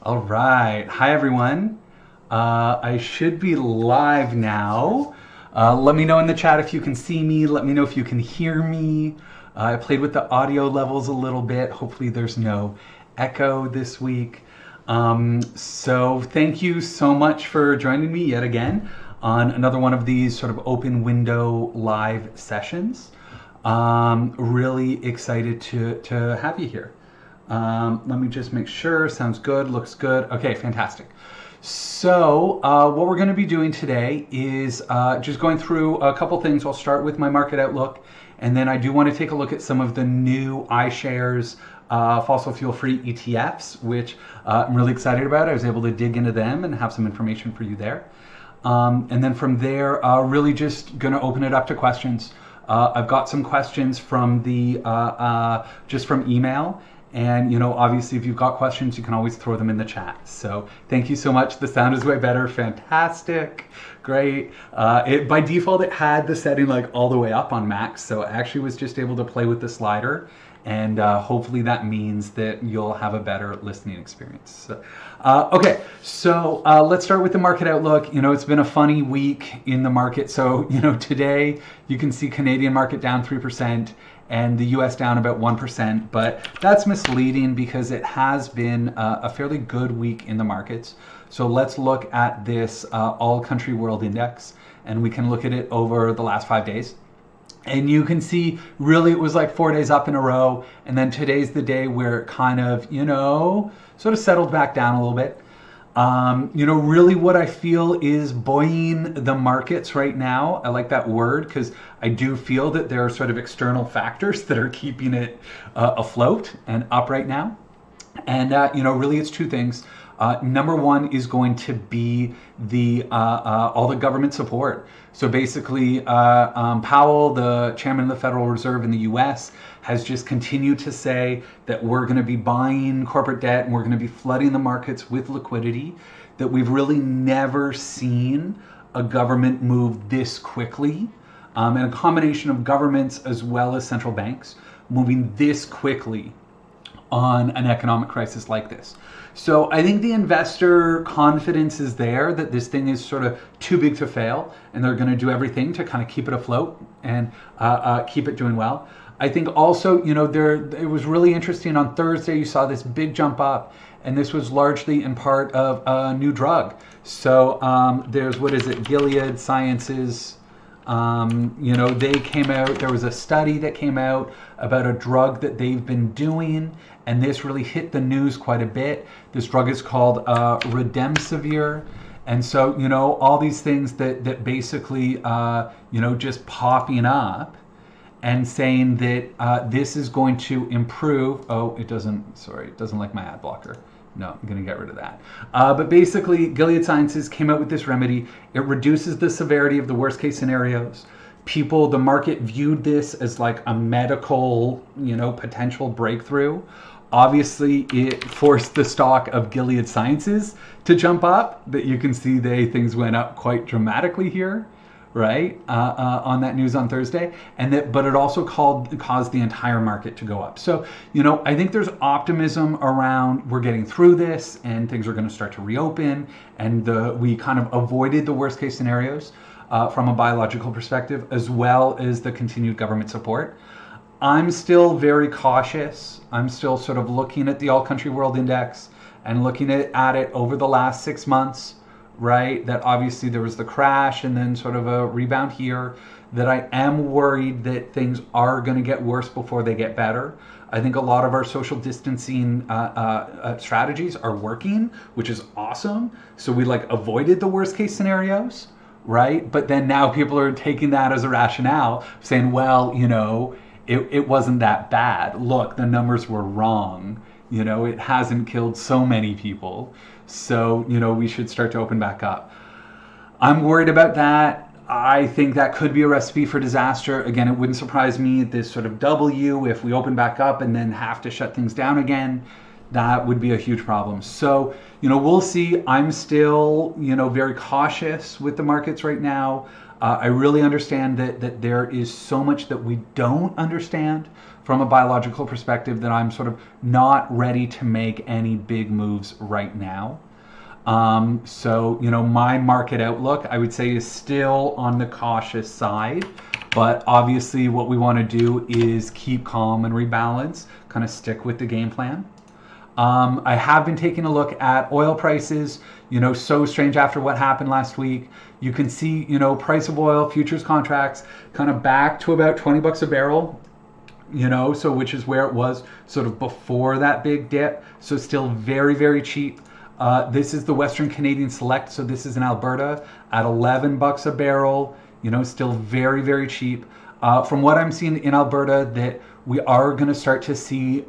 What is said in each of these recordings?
All right. Hi, everyone. I should be live now. Let me know in the chat if you can see me. Let me know if you can hear me. I played with the audio levels a little bit. Hopefully there's no echo this week. So thank you so much for joining me yet again on another one of these sort of open window live sessions. Really excited to have you here. Let me just make sure. Sounds good. Looks good. Okay, fantastic. So what we're going to be doing today is just going through a couple things. I'll start with my market outlook, and then I do want to take a look at some of the new iShares fossil fuel-free ETFs, which I'm really excited about. I was able to dig into them and have some information for you there. And then from there, really just going to open it up to questions. I've got some questions from the just from email. And, you know, obviously, if you've got questions, you can always throw them in the chat. So thank you so much. The sound is way better. Fantastic. Great. By default, it had the setting like all the way up on max. So I actually was just able to play with the slider. And hopefully that means that you'll have a better listening experience. Okay, so let's start with the market outlook. You know, it's been a funny week in the market. So, you know, today you can see Canadian market down 3%. And the US down about 1%, but that's misleading because it has been a fairly good week in the markets. So let's look at this all country world index, and we can look at it over the last 5 days. And you can see really it was like 4 days up in a row, and then today's the day where it kind of, you know, sort of settled back down a little bit. You know, really what I feel is buoying the markets right now. I like that word because I do feel that there are sort of external factors that are keeping it afloat and up right now. And, you know, really it's two things. Number one is going to be the all the government support. So basically, Powell, the chairman of the Federal Reserve in the U.S., has just continued to say that we're going to be buying corporate debt and we're going to be flooding the markets with liquidity, that we've really never seen a government move this quickly, and a combination of governments as well as central banks moving this quickly on an economic crisis like this. So I think the investor confidence is there that this thing is sort of too big to fail, and they're going to do everything to kind of keep it afloat and keep it doing well. I think also, you know, it was really interesting on Thursday, you saw this big jump up, and this was largely in part of a new drug. So there's, what is it, Gilead Sciences. You know, they came out, there was a study that came out about a drug that they've been doing, and this really hit the news quite a bit. This drug is called Remdesivir. And so, you know, all these things that basically, you know, just popping up and saying that this is going to improve. Oh, it doesn't like my ad blocker. No, I'm going to get rid of that. But basically, Gilead Sciences came out with this remedy. It reduces the severity of the worst case scenarios. The market viewed this as like a medical, you know, potential breakthrough. Obviously, it forced the stock of Gilead Sciences to jump up. That you can see things went up quite dramatically here, right, on that news on Thursday, but it also caused the entire market to go up. So, you know, I think there's optimism around we're getting through this and things are going to start to reopen, and we kind of avoided the worst case scenarios from a biological perspective, as well as the continued government support. I'm still very cautious. I'm still sort of looking at the all country world index and looking at it over the last 6 months. Right, that obviously there was the crash and then sort of a rebound here, that I am worried that things are going to get worse before they get better. I think a lot of our social distancing strategies are working, which is awesome. So we like avoided the worst case scenarios, right? But then now people are taking that as a rationale, saying, well, you know, it wasn't that bad. Look, the numbers were wrong. You know, it hasn't killed so many people. So, you know, we should start to open back up. I'm worried about that. I think that could be a recipe for disaster. Again, it wouldn't surprise me at this sort of W if we open back up and then have to shut things down again. That would be a huge problem. So, you know, we'll see. I'm still, you know, very cautious with the markets right now. I really understand that there is so much that we don't understand from a biological perspective that I'm sort of not ready to make any big moves right now. So, you know, my market outlook, I would say, is still on the cautious side. But obviously what we want to do is keep calm and rebalance, kind of stick with the game plan. I have been taking a look at oil prices, you know, so strange after what happened last week. You can see, you know, price of oil, futures contracts, kind of back to about 20 bucks a barrel, you know, so which is where it was sort of before that big dip. So still very, very cheap. This is the Western Canadian Select. So this is in Alberta at 11 bucks a barrel, you know, still very, very cheap. From what I'm seeing in Alberta, that we are going to start to see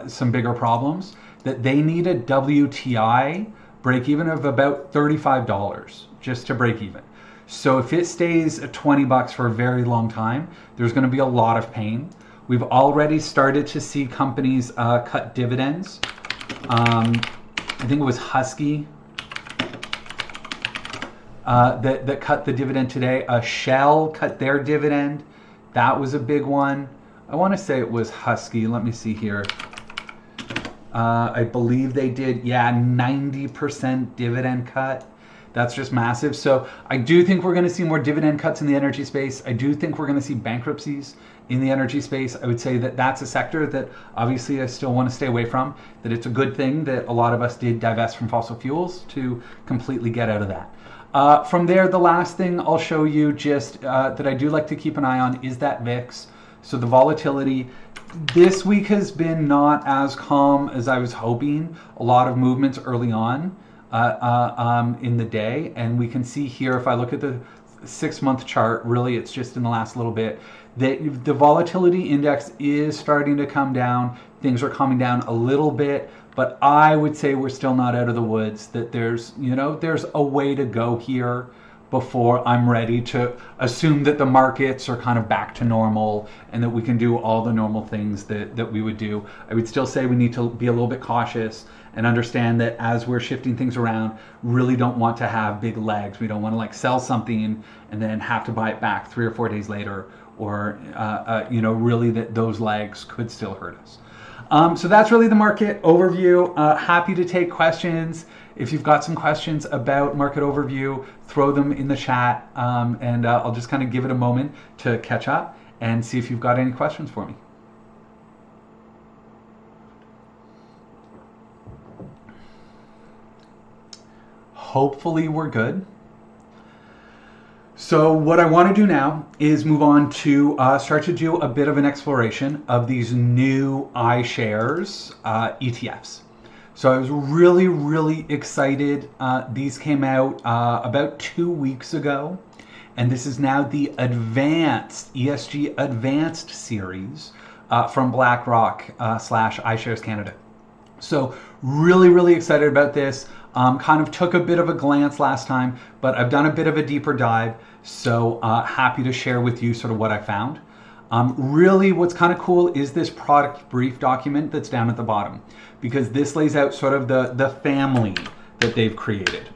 some bigger problems, that they need a WTI break even of about $35 just to break even. So if it stays at 20 bucks for a very long time, there's going to be a lot of pain. We've already started to see companies cut dividends. I think it was Husky that cut the dividend today. Shell cut their dividend. That was a big one. I want to say it was Husky. Let me see here. I believe they did, 90% dividend cut. That's just massive. So I do think we're going to see more dividend cuts in the energy space. I do think we're going to see bankruptcies in the energy space. I would say that that's a sector that obviously I still want to stay away from, that it's a good thing that a lot of us did divest from fossil fuels to completely get out of that. From there, the last thing I'll show you just that I do like to keep an eye on is that VIX. So the volatility this week has been not as calm as I was hoping. A lot of movements early on in the day. And we can see here, if I look at the 6-month chart, really it's just in the last little bit, that the volatility index is starting to come down. Things are calming down a little bit, but I would say we're still not out of the woods, that there's, you know, there's a way to go here before I'm ready to assume that the markets are kind of back to normal and that we can do all the normal things that we would do. I would still say we need to be a little bit cautious and understand that as we're shifting things around, really don't want to have big legs. We don't want to like sell something and then have to buy it back 3 or 4 days later, or you know, really that those legs could still hurt us. So that's really the market overview. Happy to take questions. If you've got some questions about market overview, throw them in the chat, and I'll just kind of give it a moment to catch up and see if you've got any questions for me. Hopefully we're good. So what I want to do now is move on to start to do a bit of an exploration of these new iShares ETFs. So I was really, really excited. These came out about 2 weeks ago, and this is now the Advanced, ESG Advanced series from BlackRock / iShares Canada. So really, really excited about this. Kind of took a bit of a glance last time, but I've done a bit of a deeper dive. So happy to share with you sort of what I found. Really what's kind of cool is this product brief document that's down at the bottom, because this lays out sort of the family that they've created.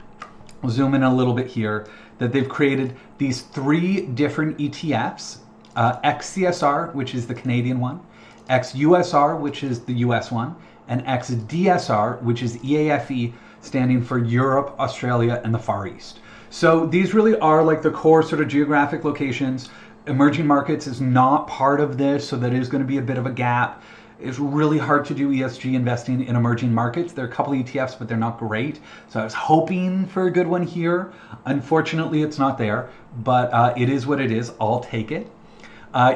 I'll zoom in a little bit here, that they've created these 3 different ETFs, XCSR, which is the Canadian one, XUSR, which is the US one, and XDSR, which is EAFE, standing for Europe, Australia, and the Far East. So these really are like the core sort of geographic locations. Emerging markets is not part of this, so that is going to be a bit of a gap. It's really hard to do ESG investing in emerging markets. There are a couple of ETFs, but they're not great. So I was hoping for a good one here. Unfortunately, it's not there, but it is what it is. I'll take it.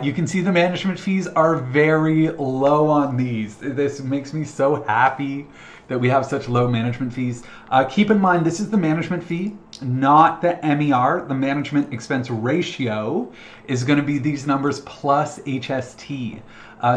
You can see the management fees are very low on these. This makes me so happy that we have such low management fees. Keep in mind, this is the management fee, not the MER. The management expense ratio is going to be these numbers plus HST.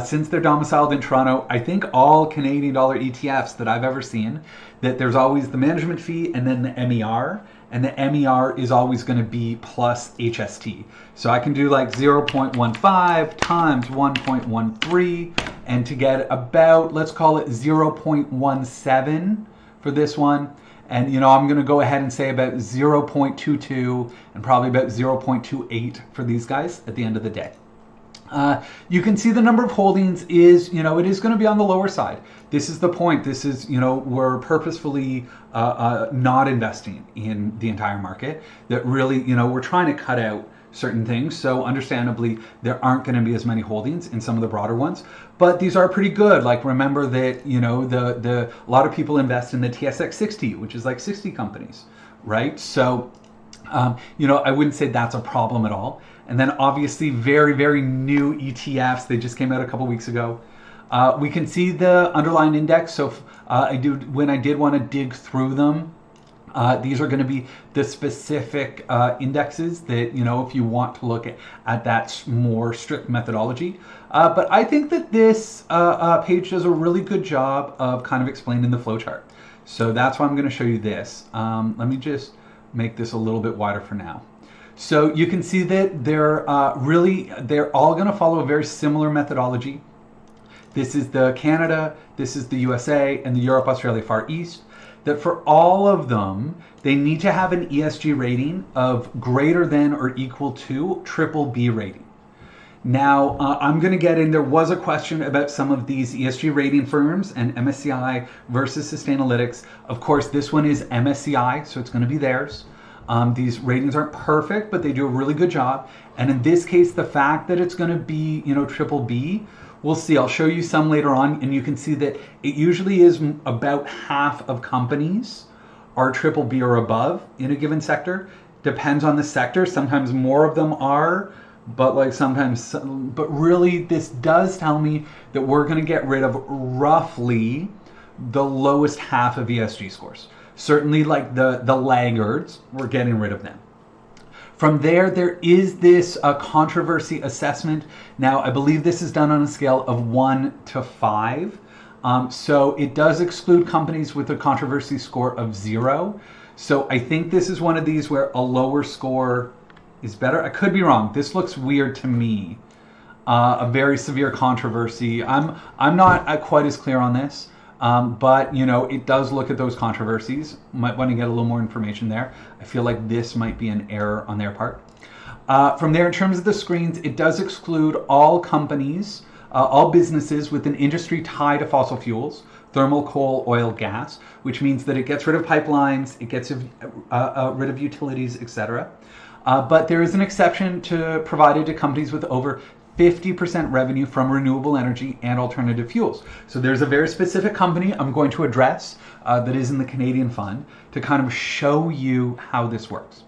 Since they're domiciled in Toronto, I think all Canadian dollar ETFs that I've ever seen, that there's always the management fee and then the MER, and the MER is always going to be plus HST. So I can do like 0.15 times 1.13, and to get about, let's call it 0.17 for this one. And you know, I'm going to go ahead and say about 0.22 and probably about 0.28 for these guys at the end of the day. You can see the number of holdings is, it is going to be on the lower side. This is the point. This is, we're purposefully not investing in the entire market. That really, we're trying to cut out certain things. So understandably, there aren't going to be as many holdings in some of the broader ones. But these are pretty good. Like, remember that, a lot of people invest in the TSX 60, which is like 60 companies, right? So, I wouldn't say that's a problem at all. And then obviously very, very new ETFs. They just came out a couple weeks ago. We can see the underlying index. So when I did want to dig through them, these are going to be the specific indexes that, if you want to look at that more strict methodology. But I think that this page does a really good job of kind of explaining the flowchart. So that's why I'm going to show you this. Let me just make this a little bit wider for now. So you can see that they're all going to follow a very similar methodology. This is the Canada, this is the USA, and the Europe, Australia, Far East. That for all of them, they need to have an ESG rating of greater than or equal to BBB rating. Now, I'm going to get in, there was a question about some of these ESG rating firms and MSCI versus Sustainalytics. Of course, this one is MSCI, so it's going to be theirs. These ratings aren't perfect, but they do a really good job. And in this case, the fact that it's going to be, BBB, we'll see. I'll show you some later on, and you can see that it usually is about half of companies are BBB or above in a given sector. Depends on the sector. Sometimes more of them are, but but really this does tell me that we're going to get rid of roughly the lowest half of ESG scores. Certainly like the laggards, we're getting rid of them. From there is this controversy assessment. Now, I believe this is done on a scale of 1 to 5. So it does exclude companies with a controversy score of 0. So I think this is one of these where a lower score is better. I could be wrong. This looks weird to me. A very severe controversy. I'm not quite as clear on this. But it does look at those controversies. Might want to get a little more information there. I feel like this might be an error on their part. From there, in terms of the screens, it does exclude all companies, all businesses with an industry tied to fossil fuels, thermal, coal, oil, gas, which means that it gets rid of pipelines, it gets rid of utilities, etc. But there is an exception provided to companies with over 50% revenue from renewable energy and alternative fuels. So there's a very specific company I'm going to address that is in the Canadian fund to kind of show you how this works.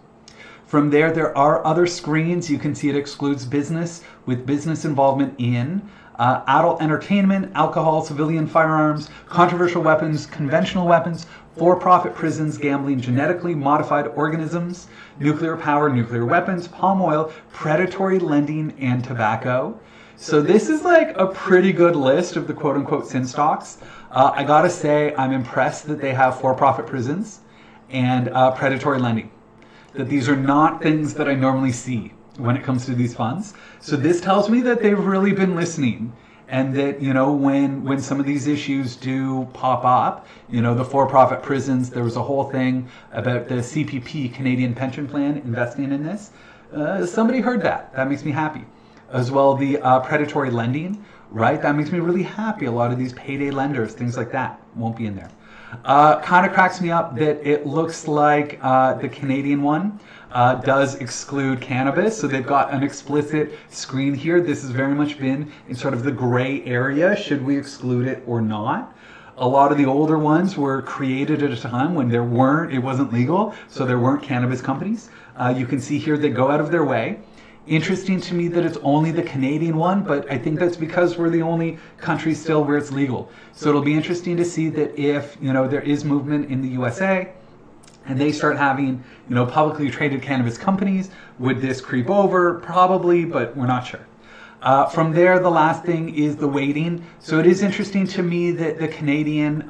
From there are other screens. You can see it excludes business with business involvement in adult entertainment, alcohol, civilian firearms, controversial weapons, conventional weapons, for-profit prisons, gambling, genetically modified organisms, nuclear power, nuclear weapons, palm oil, predatory lending, and tobacco. So this is like a pretty good list of the quote-unquote sin stocks. I gotta say, I'm impressed that they have for-profit prisons and predatory lending. That these are not things that I normally see when it comes to these funds. So this tells me that they've really been listening. And that, when some of these issues do pop up, the for-profit prisons, there was a whole thing about the CPP, Canadian Pension Plan, investing in this. Somebody heard that. That makes me happy. As well, the predatory lending, right? That makes me really happy. A lot of these payday lenders, things like that, won't be in there. Kind of cracks me up that it looks like the Canadian one does exclude cannabis. So they've got an explicit screen here. This has very much been in sort of the gray area. Should we exclude it or not? A lot of the older ones were created at a time when it wasn't legal. So there weren't cannabis companies. You can see here they go out of their way. Interesting to me that it's only the Canadian one, but I think that's because we're the only country still where it's legal. So it'll be interesting to see that if, there is movement in the USA and they start having, publicly traded cannabis companies, would this creep over? Probably, but we're not sure. From there, the last thing is the weighting. So it is interesting to me that the Canadian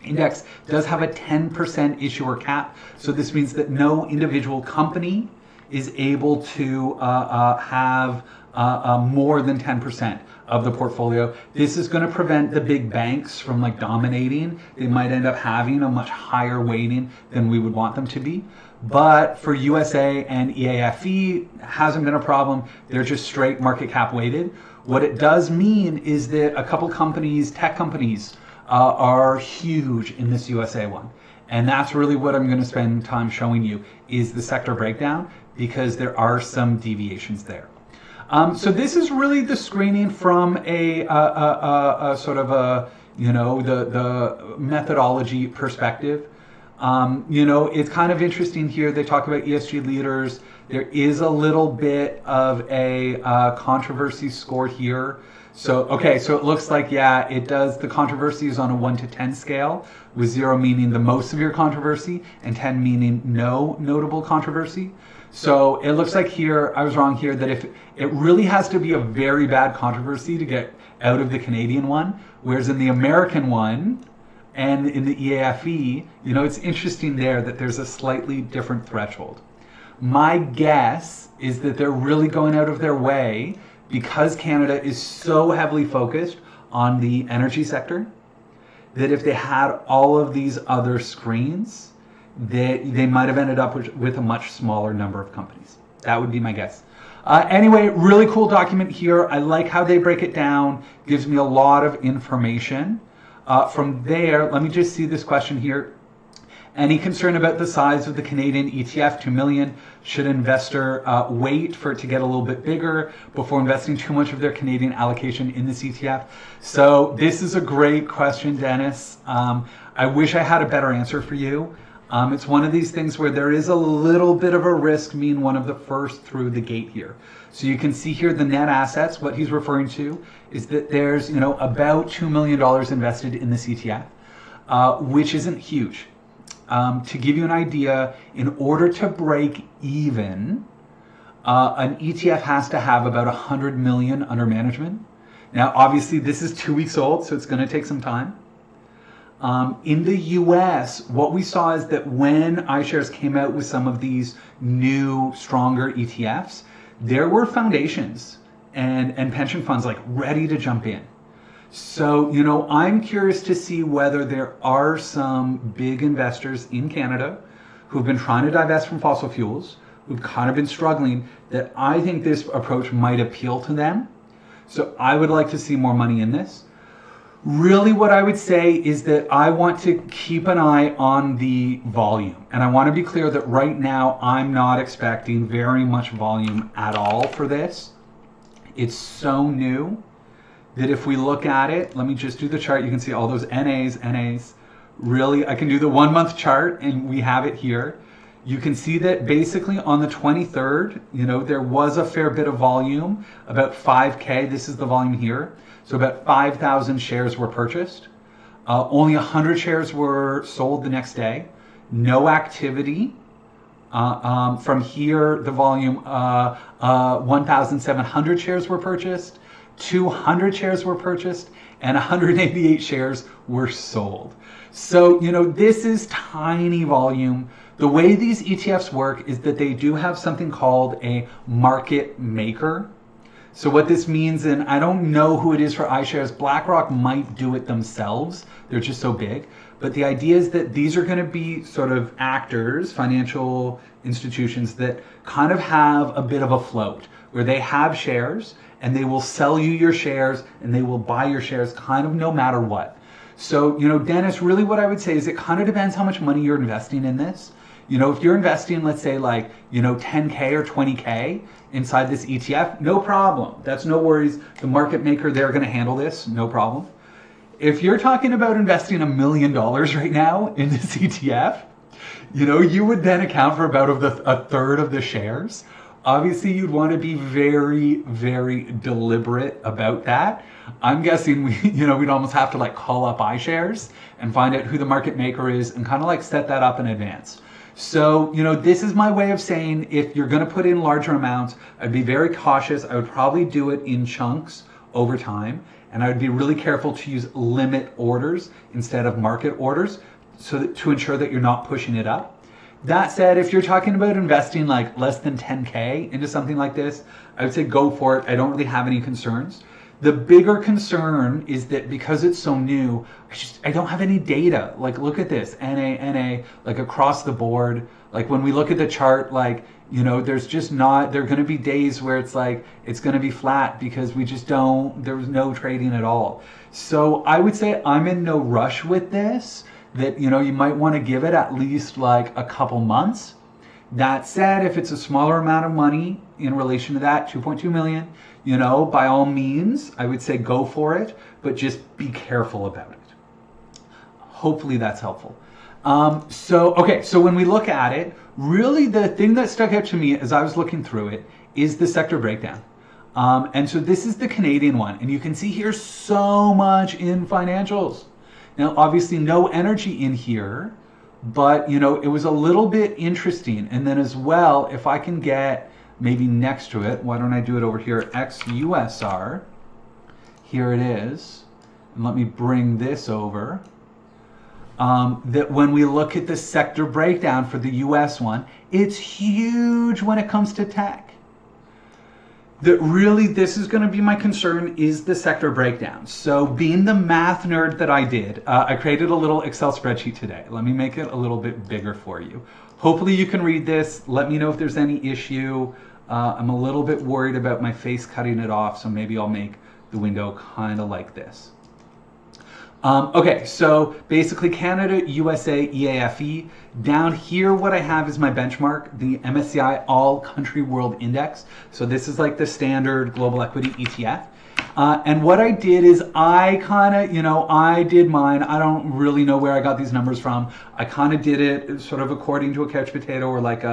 index does have a 10% issuer cap. So this means that no individual company is able to have more than 10% of the portfolio. This is going to prevent the big banks from dominating. They might end up having a much higher weighting than we would want them to be. But for USA and EAFE, hasn't been a problem. They're just straight market cap weighted. What it does mean is that a couple companies, tech companies, are huge in this USA one. And that's really what I'm going to spend time showing you is the sector breakdown, because there are some deviations there. So this is really the screening from a sort of a, you know, the methodology perspective. You know, it's kind of interesting here. They talk about ESG leaders. There is a little bit of a controversy score here. So, okay, so it looks like, yeah, it does. The controversy is on a 1 to 10 scale, with 0 meaning the most severe controversy and 10 meaning no notable controversy. So it looks like here, I was wrong here, that if it really has to be a very bad controversy to get out of the Canadian one, whereas in the American one and in the EAFE, you know, it's interesting there that there's a slightly different threshold. My guess is that they're really going out of their way, because Canada is so heavily focused on the energy sector, that if they had all of these other screens, they might have ended up with a much smaller number of companies. That would be my guess. Anyway, really cool document here. I like how they break it down. Gives me a lot of information. From there, let me just see this question here. Any concern about the size of the Canadian ETF, 2 million? Should investor wait for it to get a little bit bigger before investing too much of their Canadian allocation in this ETF? So this is a great question, Dennis. I wish I had a better answer for you. It's one of these things where there is a little bit of a risk being one of the first through the gate here. So you can see here the net assets. What he's referring to is that there's, you know, about $2 million invested in this ETF, which isn't huge. To give you an idea, in order to break even, an ETF has to have about 100 million under management. Now, obviously, this is 2 weeks old, so it's going to take some time. In the US, what we saw is that when iShares came out with some of these new, stronger ETFs, there were foundations and pension funds like ready to jump in. So, you know, I'm curious to see whether there are some big investors in Canada who've been trying to divest from fossil fuels, who've kind of been struggling, that I think this approach might appeal to them. So I would like to see more money in this. Really what I would say is that I want to keep an eye on the volume. And I want to be clear that right now I'm not expecting very much volume at all for this. It's so new that if we look at it, let me just do the chart. You can see all those NAs. Really, I can do the 1 month chart and we have it here. You can see that basically on the 23rd, you know, there was a fair bit of volume, about 5K. This is the volume here. So about 5,000 shares were purchased. Only 100 shares were sold the next day. No activity. From here, the volume, 1,700 shares were purchased. 200 shares were purchased and 188 shares were sold. So, you know, this is tiny volume. The way these ETFs work is that they do have something called a market maker. So what this means, and I don't know who it is for iShares, BlackRock might do it themselves. They're just so big. But the idea is that these are going to be sort of actors, financial institutions that kind of have a bit of a float, where they have shares and they will sell you your shares and they will buy your shares kind of no matter what. So, you know, Dennis, really what I would say is it kind of depends how much money you're investing in this. You know, if you're investing, let's say like, you know, 10K or 20K inside this ETF, no problem. That's no worries. The market maker, they're going to handle this, no problem. If you're talking about investing $1 million right now in this ETF, you know, you would then account for about a third of the shares. Obviously, you'd want to be very, very deliberate about that. I'm guessing we'd almost have to like call up iShares and find out who the market maker is and kind of like set that up in advance. So, you know, this is my way of saying if you're going to put in larger amounts, I'd be very cautious. I would probably do it in chunks over time. And I would be really careful to use limit orders instead of market orders so that, to ensure that you're not pushing it up. That said, if you're talking about investing like less than 10K into something like this, I would say go for it. I don't really have any concerns. The bigger concern is that because it's so new, I don't have any data. Like, look at this, NA, like across the board. Like when we look at the chart, like, you know, there's just not, there are going to be days where it's like, it's going to be flat because we just don't, there was no trading at all. So I would say I'm in no rush with this, that, you know, you might want to give it at least like a couple months. That said, if it's a smaller amount of money in relation to that, 2.2 million, you know, by all means, I would say go for it, but just be careful about it. Hopefully that's helpful. So when we look at it, really the thing that stuck out to me as I was looking through it is the sector breakdown. And so this is the Canadian one, and you can see here so much in financials. Now, obviously no energy in here, but you know, it was a little bit interesting. And then as well, if I can get maybe next to it, why don't I do it over here, ex-USR, here it is. And let me bring this over. That when we look at the sector breakdown for the US one, it's huge when it comes to tech. That really, this is going to be my concern, is the sector breakdown. So being the math nerd that I did, I created a little Excel spreadsheet today. Let me make it a little bit bigger for you. Hopefully you can read this. Let me know if there's any issue. I'm a little bit worried about my face cutting it off, so maybe I'll make the window kind of like this. Okay, so basically Canada, USA, EAFE. Down here, what I have is my benchmark, the MSCI All Country World Index. So this is like the standard global equity ETF. And what I did is I kind of, you know, I did mine. I don't really know where I got these numbers from. I kind of did it sort of according to a couch potato, or like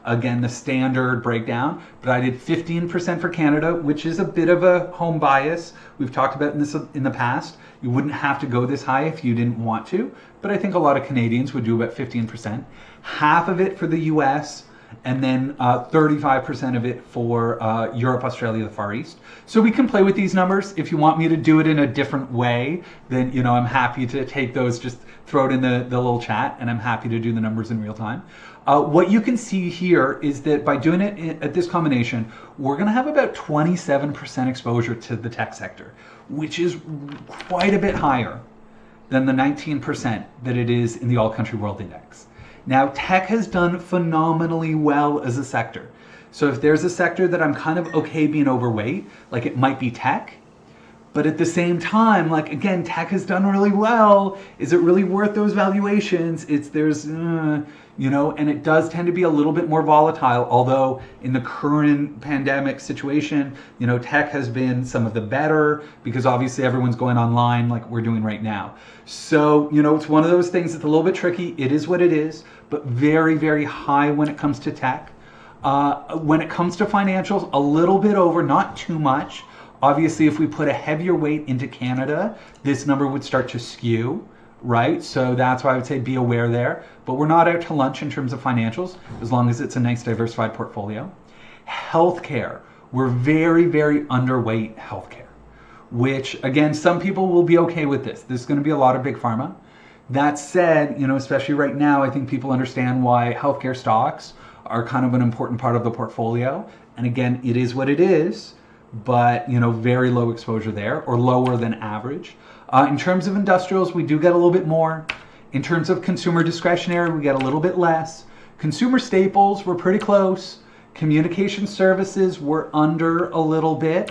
again, the standard breakdown. But I did 15% for Canada, which is a bit of a home bias. We've talked about this in the past. You wouldn't have to go this high if you didn't want to, but I think a lot of Canadians would do about 15%. Half of it for the US, and then 35% of it for Europe, Australia, the Far East. So we can play with these numbers. If you want me to do it in a different way, then, you know, I'm happy to take those, just throw it in the little chat, and I'm happy to do the numbers in real time. What you can see here is that by doing it at this combination, we're going to have about 27% exposure to the tech sector, which is quite a bit higher than the 19% that it is in the All Country World Index. Now, tech has done phenomenally well as a sector. So if there's a sector that I'm kind of okay being overweight, like it might be tech, but at the same time, like again, tech has done really well. Is it really worth those valuations? You know, and it does tend to be a little bit more volatile, although in the current pandemic situation, you know, tech has been some of the better because obviously everyone's going online like we're doing right now. So, you know, it's one of those things that's a little bit tricky. It is what it is, but very, very high when it comes to tech. When it comes to financials, a little bit over, not too much. Obviously, if we put a heavier weight into Canada, this number would start to skew, right? So that's why I would say be aware there. But we're not out to lunch in terms of financials, as long as it's a nice diversified portfolio. Healthcare, we're very, very underweight healthcare, which again, some people will be okay with this. There's going to be a lot of big pharma. That said, you know, especially right now, I think people understand why healthcare stocks are kind of an important part of the portfolio. And again, it is what it is, but, you know, very low exposure there, or lower than average. In terms of industrials, we do get a little bit more. In terms of consumer discretionary, we get a little bit less. Consumer staples, we're pretty close. Communication services, we're under a little bit,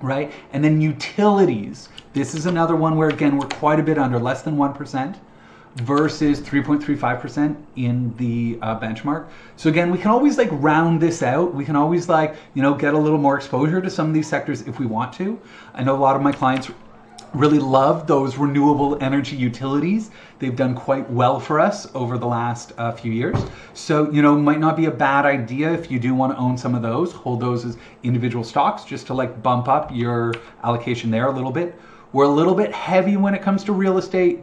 right? And then utilities, this is another one where, again, we're quite a bit under, less than 1%. Versus 3.35% in the benchmark. So again, we can always like round this out. We can always like, you know, get a little more exposure to some of these sectors if we want to. I know a lot of my clients really love those renewable energy utilities. They've done quite well for us over the last few years. So, you know, might not be a bad idea if you do want to own some of those, hold those as individual stocks just to like bump up your allocation there a little bit. We're a little bit heavy when it comes to real estate,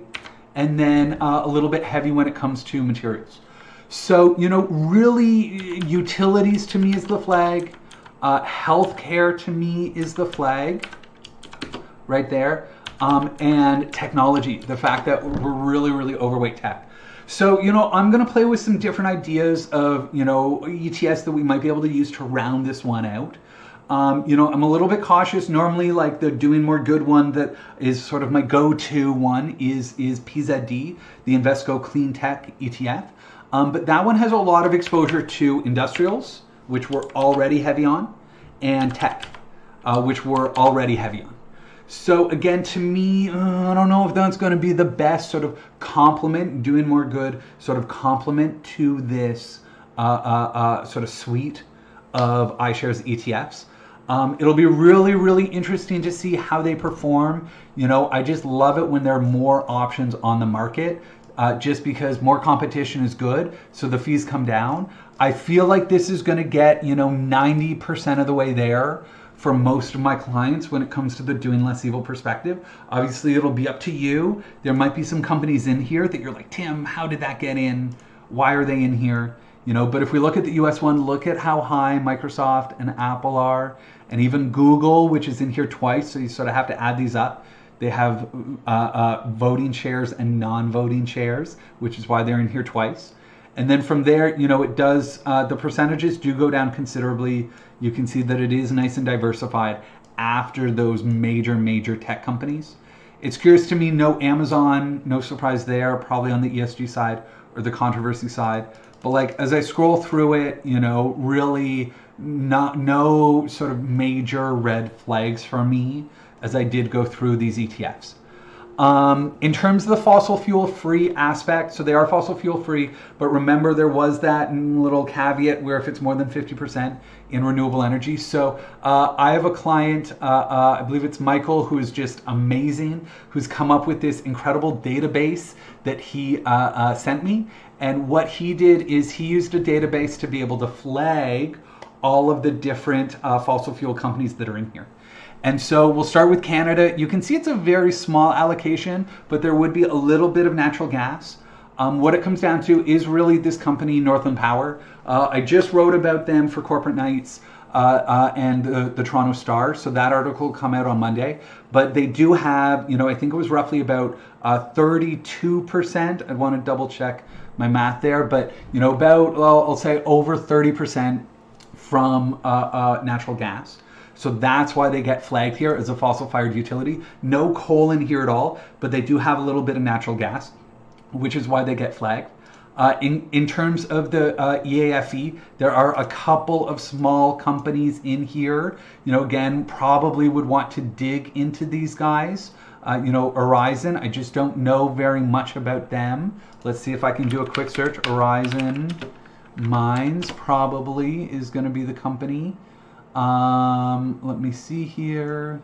and then a little bit heavy when it comes to materials. So, you know, really utilities to me is the flag. Healthcare to me is the flag right there. And technology, the fact that we're really, really overweight tech. So, you know, I'm going to play with some different ideas of, you know, ETFs that we might be able to use to round this one out. I'm a little bit cautious. Normally, like the Doing More Good one that is sort of my go-to one is PZD, the Invesco Clean Tech ETF. But that one has a lot of exposure to industrials, which we're already heavy on, and tech, which we're already heavy on. So again, to me, I don't know if that's going to be the best sort of complement, Doing More Good sort of complement to this sort of suite of iShares ETFs. It'll be really, really interesting to see how they perform. I just love it when there are more options on the market, just because more competition is good, so the fees come down. I feel like this is going to get 90% of the way there for most of my clients when it comes to the doing less evil perspective. Obviously, it'll be up to you. There might be some companies in here that you're like, Tim, how did that get in? Why are they in here? But if we look at the US one, look at how high Microsoft and Apple are, and even Google, which is in here twice, so you sort of have to add these up. They have voting shares and non-voting shares, which is why they're in here twice. And then from there, it does, the percentages do go down considerably. You can see that it is nice and diversified after those major tech companies. It's curious to me, no Amazon, no surprise there, probably on the ESG side or the controversy side. But like, as I scroll through it, really no sort of major red flags for me as I did go through these ETFs. In terms of the fossil fuel free aspect, so they are fossil fuel free, but remember there was that little caveat where if it's more than 50% in renewable energy. So I have a client, I believe it's Michael, who is just amazing, who's come up with this incredible database that he sent me. And what he did is he used a database to be able to flag all of the different fossil fuel companies that are in here. And so we'll start with Canada. You can see it's a very small allocation, but there would be a little bit of natural gas. What it comes down to is really this company, Northland Power. I just wrote about them for Corporate Nights and the Toronto Star, so that article will come out on Monday. But they do have, I think it was roughly about 32%. I want to double check my math there, but about, I'll say over 30% from natural gas. So that's why they get flagged here as a fossil-fired utility. No coal in here at all, but they do have a little bit of natural gas, which is why they get flagged. In terms of the EAFE, there are a couple of small companies in here. Again, probably would want to dig into these guys. Horizon, I just don't know very much about them. Let's see if I can do a quick search. Horizon Mines probably is going to be the company. Let me see here.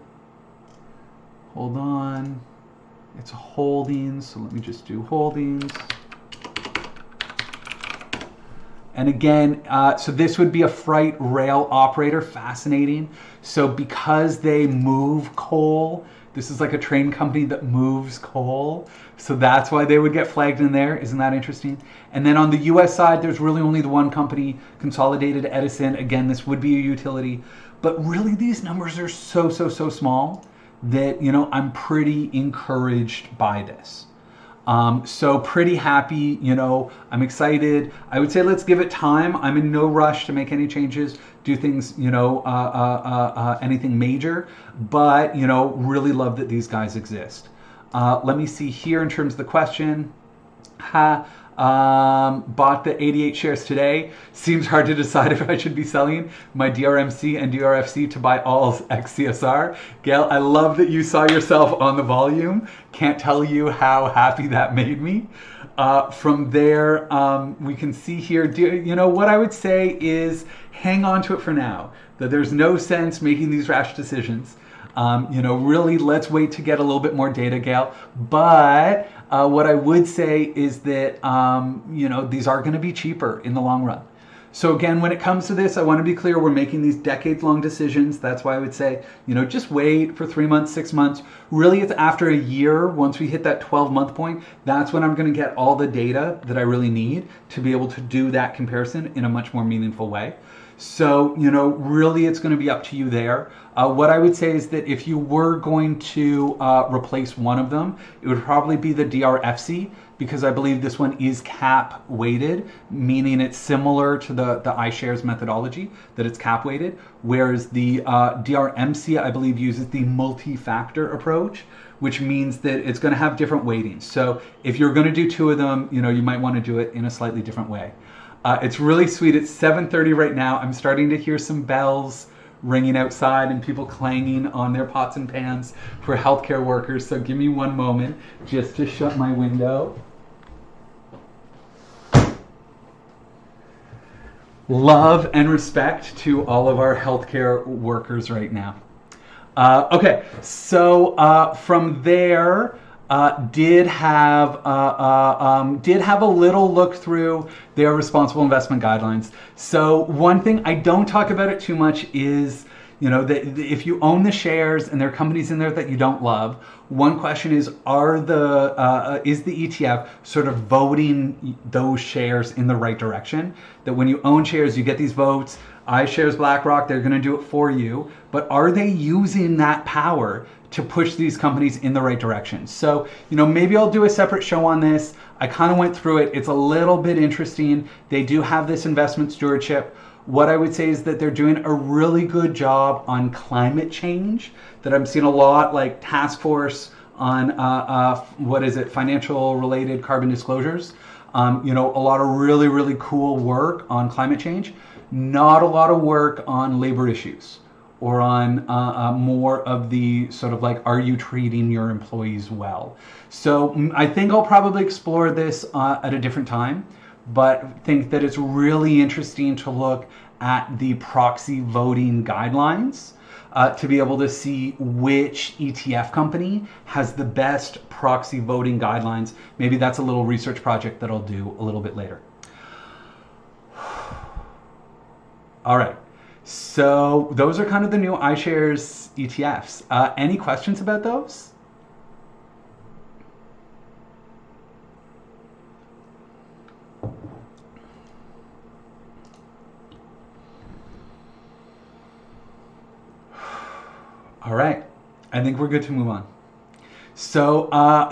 Hold on. It's holdings, so let me just do holdings. And again, so this would be a freight rail operator, fascinating. So because they move coal, this is like a train company that moves coal. So that's why they would get flagged in there. Isn't that interesting? And then on the US side, there's really only the one company, Consolidated Edison. Again, this would be a utility. But really these numbers are so small that, I'm pretty encouraged by this. So pretty happy, I'm excited. I would say let's give it time. I'm in no rush to make any changes, do things, anything major, but, really love that these guys exist. Let me see here in terms of the question. Bought the 88 shares today. Seems hard to decide if I should be selling my DRMC and DRFC to buy all XCSR. Gail, I love that you saw yourself on the volume. Can't tell you how happy that made me. From there, we can see here, what I would say is hang on to it for now. That there's no sense making these rash decisions. Really, let's wait to get a little bit more data, Gail. But what I would say is that, these are going to be cheaper in the long run. So again, when it comes to this, I want to be clear, we're making these decades-long decisions. That's why I would say, just wait for 3 months, 6 months. Really, it's after a year, once we hit that 12-month point, that's when I'm going to get all the data that I really need to be able to do that comparison in a much more meaningful way. So, really it's going to be up to you there. What I would say is that if you were going to replace one of them, it would probably be the DRFC, because I believe this one is cap weighted, meaning it's similar to the iShares methodology, that it's cap weighted, whereas the DRMC, I believe, uses the multi-factor approach, which means that it's going to have different weightings. So if you're going to do two of them, you might want to do it in a slightly different way. It's really sweet. It's 7:30 right now. I'm starting to hear some bells ringing outside and people clanging on their pots and pans for healthcare workers. So give me one moment just to shut my window. Love and respect to all of our healthcare workers right now. Okay, so from there, did have a little look through their responsible investment guidelines. So one thing, I don't talk about it too much, is if you own the shares and there are companies in there that you don't love, one question is, is the ETF sort of voting those shares in the right direction? That when you own shares, you get these votes. iShares, BlackRock, they're going to do it for you. But are they using that power to push these companies in the right direction? So, maybe I'll do a separate show on this. I kind of went through it. It's a little bit interesting. They do have this investment stewardship. What I would say is that they're doing a really good job on climate change, that I'm seeing a lot, like task force on, financial related carbon disclosures. A lot of really, really cool work on climate change. Not a lot of work on labor issues, or on more of the sort of like, are you treating your employees well? So I think I'll probably explore this at a different time, but think that it's really interesting to look at the proxy voting guidelines to be able to see which ETF company has the best proxy voting guidelines. Maybe that's a little research project that I'll do a little bit later. All right. So those are kind of the new iShares ETFs. Any questions about those? All right. I think we're good to move on. So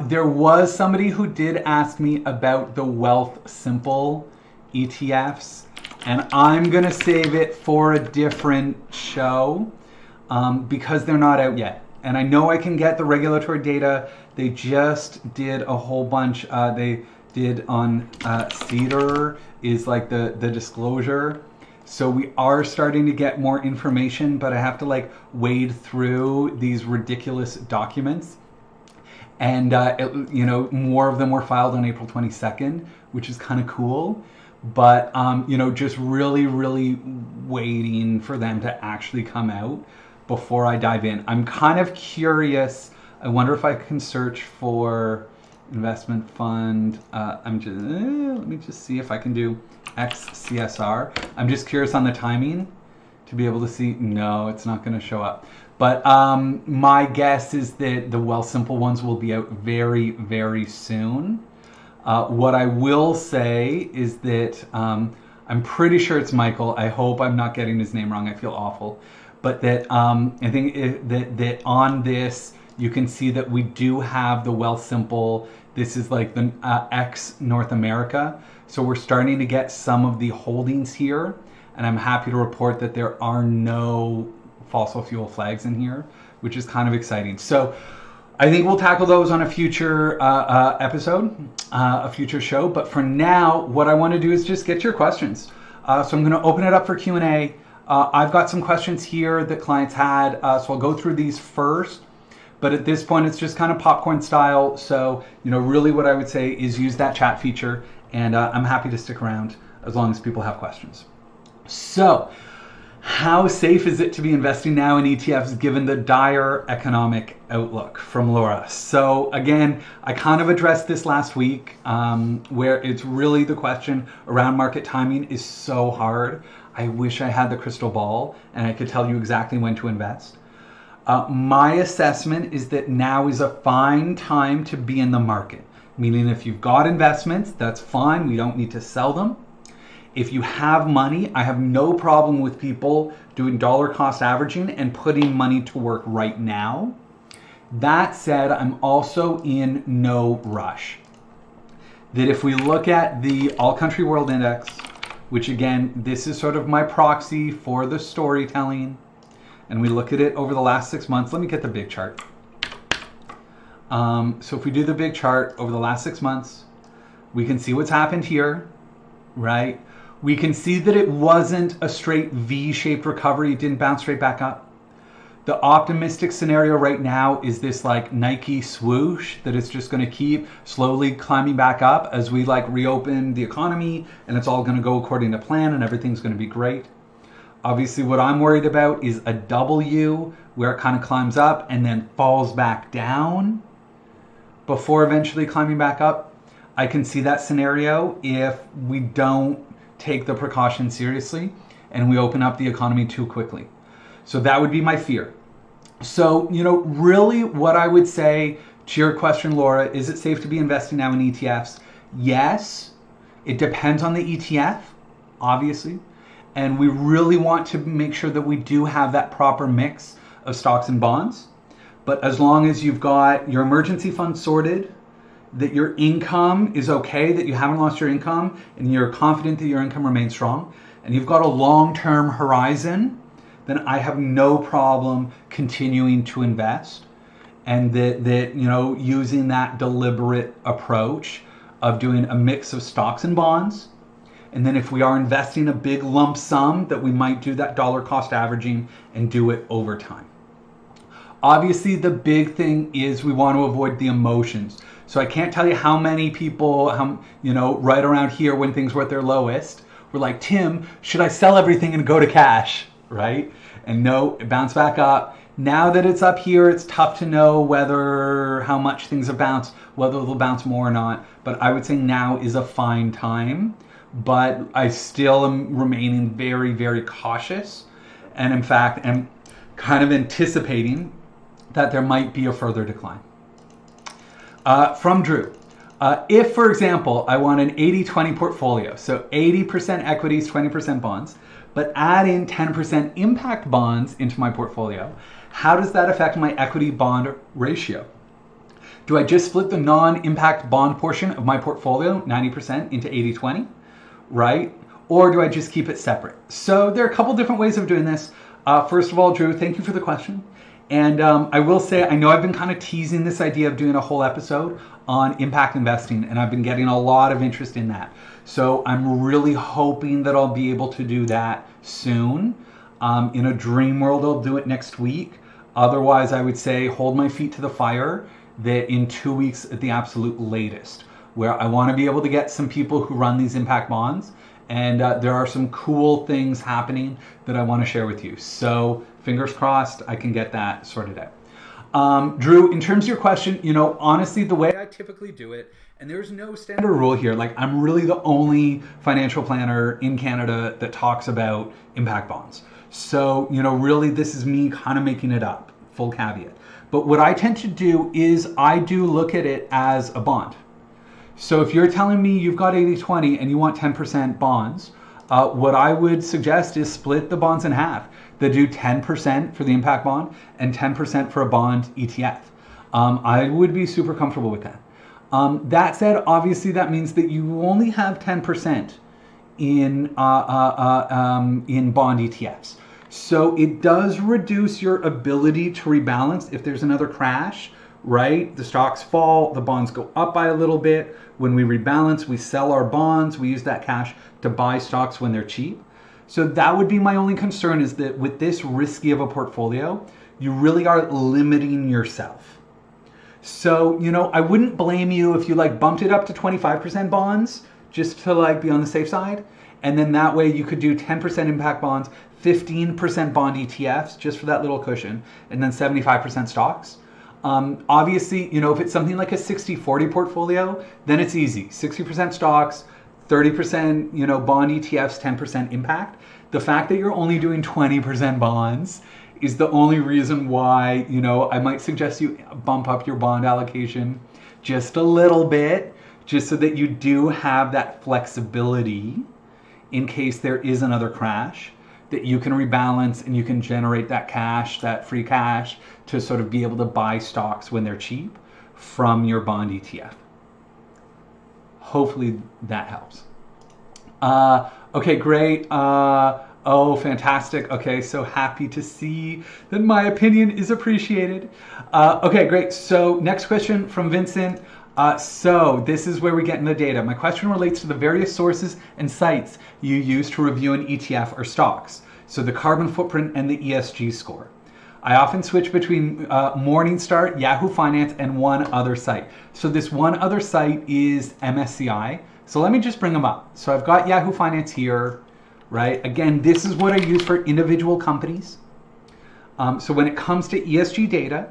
there was somebody who did ask me about the Wealth Simple ETFs. And I'm going to save it for a different show because they're not out yet. And I know I can get the regulatory data. They just did a whole bunch. They did on CEDAR is like the disclosure. So we are starting to get more information, but I have to like wade through these ridiculous documents. And, more of them were filed on April 22nd, which is kind of cool. But, just really, really waiting for them to actually come out before I dive in. I'm kind of curious. I wonder if I can search for investment fund. Let me just see if I can do XCSR. I'm just curious on the timing to be able to see. No, it's not going to show up. But my guess is that the Wealth Simple ones will be out very, very soon. What I will say is that I'm pretty sure it's Michael. I hope I'm not getting his name wrong. I feel awful. But that I think that on this, you can see that we do have the Wealth Simple. This is like the X North America. So we're starting to get some of the holdings here. And I'm happy to report that there are no fossil fuel flags in here, which is kind of exciting. So I think we'll tackle those on a future episode, a future show. But for now, what I want to do is just get your questions. So I'm going to open it up for Q&A. I've got some questions here that clients had, so I'll go through these first. But at this point, it's just kind of popcorn style. So, really what I would say is use that chat feature. And I'm happy to stick around as long as people have questions. So, how safe is it to be investing now in ETFs given the dire economic outlook? From Laura. So again, I kind of addressed this last week, where it's really the question around market timing is so hard. I wish I had the crystal ball and I could tell you exactly when to invest. My assessment is that now is a fine time to be in the market. Meaning if you've got investments, that's fine. We don't need to sell them. If you have money, I have no problem with people doing dollar cost averaging and putting money to work right now. That said, I'm also in no rush. That if we look at the All Country World Index, which again, this is sort of my proxy for the storytelling, and we look at it over the last 6 months, let me get the big chart. So if we do the big chart over the last 6 months, we can see what's happened here, right? We can see that it wasn't a straight V-shaped recovery. It didn't bounce straight back up. The optimistic scenario right now is this like Nike swoosh that it's just going to keep slowly climbing back up as we like reopen the economy, and it's all going to go according to plan and everything's going to be great. Obviously, what I'm worried about is a W where it kind of climbs up and then falls back down before eventually climbing back up. I can see that scenario if we don't take the precautions seriously and we open up the economy too quickly. So that would be my fear. So, really what I would say to your question, Laura, is it safe to be investing now in ETFs? Yes, it depends on the ETF, obviously. And we really want to make sure that we do have that proper mix of stocks and bonds. But as long as you've got your emergency fund sorted, that your income is okay, that you haven't lost your income, and you're confident that your income remains strong, and you've got a long-term horizon, then I have no problem continuing to invest. And that using that deliberate approach of doing a mix of stocks and bonds. And then if we are investing a big lump sum, that we might do that dollar cost averaging and do it over time. Obviously, the big thing is we want to avoid the emotions. So I can't tell you how many people, right around here when things were at their lowest, were like, Tim, should I sell everything and go to cash, right? And no, it bounced back up. Now that it's up here, it's tough to know how much things have bounced, whether they'll bounce more or not. But I would say now is a fine time. But I still am remaining very, very cautious. And in fact, am kind of anticipating that there might be a further decline. From Drew, if, for example, I want an 80-20 portfolio, so 80% equities, 20% bonds, but add in 10% impact bonds into my portfolio, how does that affect my equity bond ratio? Do I just split the non-impact bond portion of my portfolio, 90%, into 80-20, right? Or do I just keep it separate? So there are a couple different ways of doing this. First of all, Drew, thank you for the question. And I will say, I know I've been kind of teasing this idea of doing a whole episode on impact investing, and I've been getting a lot of interest in that. So I'm really hoping that I'll be able to do that soon. In a dream world, I'll do it next week. Otherwise, I would say hold my feet to the fire that in 2 weeks at the absolute latest, where I want to be able to get some people who run these impact bonds. And there are some cool things happening that I want to share with you. So fingers crossed, I can get that sorted out. Drew, in terms of your question, honestly, the way I typically do it, and there's no standard rule here, like I'm really the only financial planner in Canada that talks about impact bonds. So, really this is me kind of making it up, full caveat. But what I tend to do is I do look at it as a bond. So if you're telling me you've got 80-20 and you want 10% bonds, what I would suggest is split the bonds in half. They do 10% for the impact bond and 10% for a bond ETF. I would be super comfortable with that. That said, obviously that means that you only have 10% in bond ETFs. So it does reduce your ability to rebalance if there's another crash, right? The stocks fall, the bonds go up by a little bit. When we rebalance, we sell our bonds, we use that cash to buy stocks when they're cheap. So that would be my only concern, is that with this risky of a portfolio, you really are limiting yourself. So, I wouldn't blame you if you bumped it up to 25% bonds just to be on the safe side. And then that way you could do 10% impact bonds, 15% bond ETFs just for that little cushion, and then 75% stocks. Obviously, if it's something like a 60-40 portfolio, then it's easy. 60% stocks, 30%, bond ETFs, 10% impact. The fact that you're only doing 20% bonds is the only reason why, I might suggest you bump up your bond allocation just a little bit, just so that you do have that flexibility in case there is another crash, that you can rebalance and you can generate that cash, that free cash, to sort of be able to buy stocks when they're cheap from your bond ETF. Hopefully that helps. Okay, great. Oh, fantastic. Okay, so happy to see that my opinion is appreciated. Okay, great. So next question from Vincent. So this is where we get in the data. My question relates to the various sources and sites you use to review an ETF or stocks. So the carbon footprint and the ESG score. I often switch between Morningstar, Yahoo Finance, and one other site. So this one other site is MSCI. So let me just bring them up. So I've got Yahoo Finance here, right? Again, this is what I use for individual companies. So when it comes to ESG data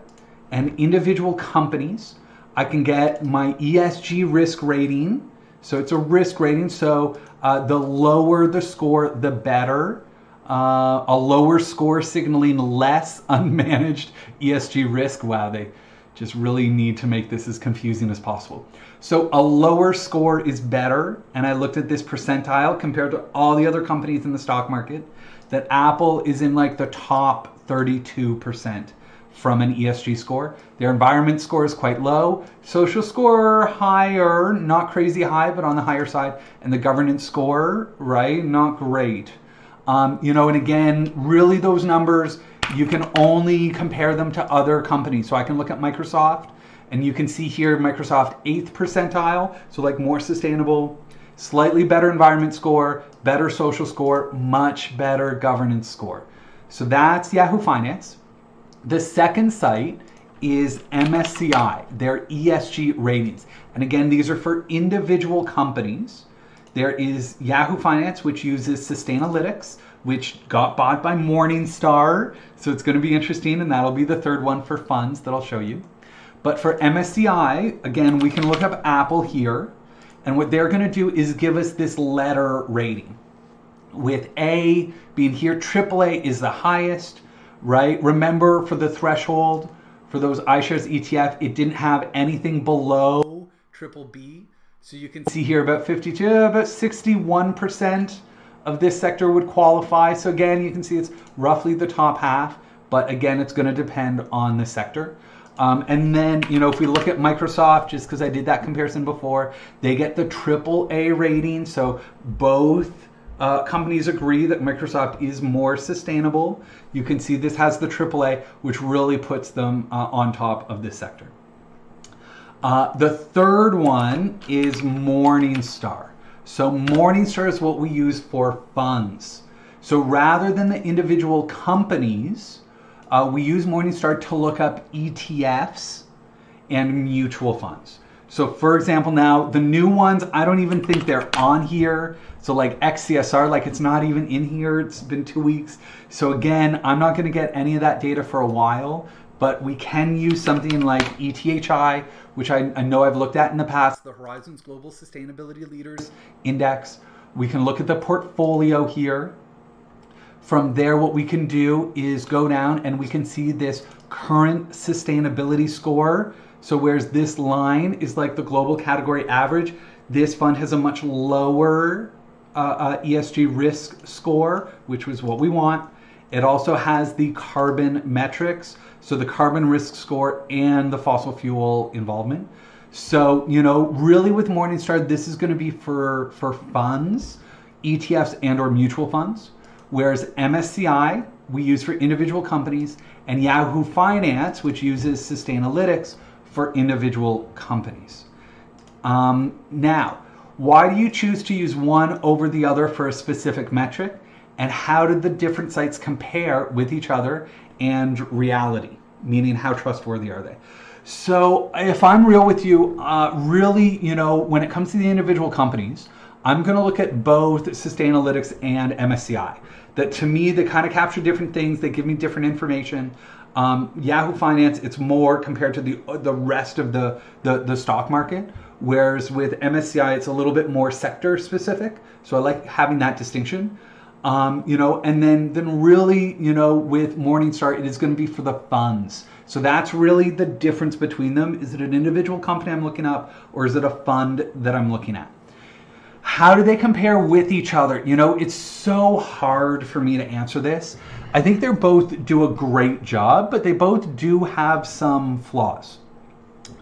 and individual companies, I can get my ESG risk rating. So it's a risk rating. So the lower the score, the better. A lower score signaling less unmanaged ESG risk. Wow, they just really need to make this as confusing as possible. So a lower score is better. And I looked at this percentile compared to all the other companies in the stock market, that Apple is in like the top 32% from an ESG score. Their environment score is quite low. Social score higher, not crazy high, but on the higher side. And the governance score, right, not great. And again, really those numbers, you can only compare them to other companies. So I can look at Microsoft, and you can see here Microsoft 8th percentile, so like more sustainable, slightly better environment score, better social score, much better governance score. So that's Yahoo Finance. The second site is MSCI, their ESG ratings. And again, these are for individual companies. There is Yahoo Finance, which uses Sustainalytics, which got bought by Morningstar. So it's going to be interesting, and that'll be the third one for funds that I'll show you. But for MSCI, again, we can look up Apple here. And what they're going to do is give us this letter rating. With A being here, AAA is the highest, right? Remember, for the threshold, for those iShares ETF, it didn't have anything below triple B. So you can see here about 61% of this sector would qualify. So again, you can see it's roughly the top half, but again, it's going to depend on the sector. And then, if we look at Microsoft, just because I did that comparison before, they get the AAA rating. So both companies agree that Microsoft is more sustainable. You can see this has the AAA, which really puts them on top of this sector. The third one is Morningstar. So Morningstar is what we use for funds. So rather than the individual companies, we use Morningstar to look up ETFs and mutual funds. So for example, now the new ones, I don't even think they're on here. So like XCSR, like it's not even in here. It's been 2 weeks. So again, I'm not going to get any of that data for a while. But we can use something like ETHI, which I know I've looked at in the past, the Horizons Global Sustainability Leaders Index. We can look at the portfolio here. From there, what we can do is go down and we can see this current sustainability score. So whereas this line is like the global category average, this fund has a much lower ESG risk score, which was what we want. It also has the carbon metrics, so the carbon risk score and the fossil fuel involvement. So, really with Morningstar, this is going to be for funds, ETFs and or mutual funds, whereas MSCI we use for individual companies, and Yahoo Finance, which uses Sustainalytics, for individual companies. Now, why do you choose to use one over the other for a specific metric? And how did the different sites compare with each other and reality? Meaning, how trustworthy are they? So if I'm real with you, really, when it comes to the individual companies, I'm going to look at both Sustainalytics and MSCI. That to me, they kind of capture different things. They give me different information. Yahoo Finance, it's more compared to the rest of the stock market. Whereas with MSCI, it's a little bit more sector specific. So I like having that distinction. And then really, with Morningstar, it is going to be for the funds. So that's really the difference between them. Is it an individual company I'm looking up, or is it a fund that I'm looking at? How do they compare with each other? You know, it's so hard for me to answer this. I think they both do a great job, but they both do have some flaws.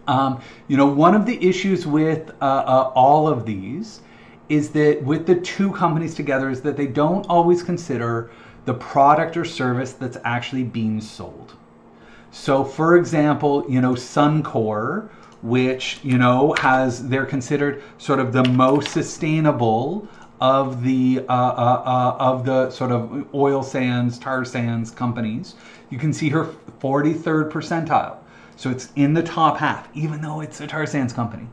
You know, one of the issues with all of these is that with the two companies together is that they don't always consider the product or service that's actually being sold. So for example, you know, Suncor, which, you know, they're considered sort of the most sustainable of the sort of oil sands, tar sands companies. You can see her 43rd percentile. So it's in the top half, even though it's a tar sands company.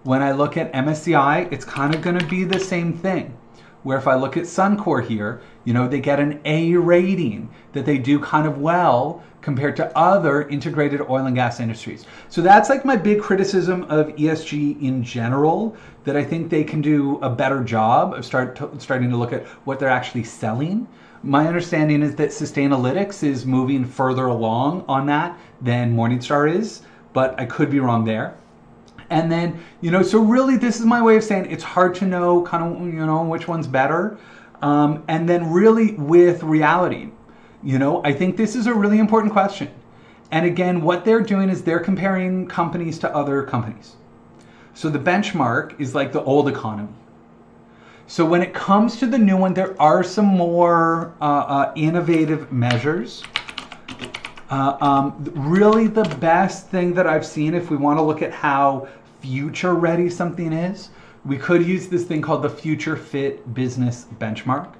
When I look at MSCI, it's kind of going to be the same thing. Where if I look at Suncor here, you know, they get an A rating, that they do kind of well compared to other integrated oil and gas industries. So that's like my big criticism of ESG in general, that I think they can do a better job of starting to look at what they're actually selling. My understanding is that Sustainalytics is moving further along on that than Morningstar is, but I could be wrong there. And then, you know, so really this is my way of saying it's hard to know kind of, you know, which one's better. And then really with reality, you know, I think this is a really important question. And again, what they're doing is they're comparing companies to other companies. So the benchmark is like the old economy. So when it comes to the new one, there are some more innovative measures. Really the best thing that I've seen, if we want to look at how future ready something is, we could use this thing called the Future Fit Business Benchmark,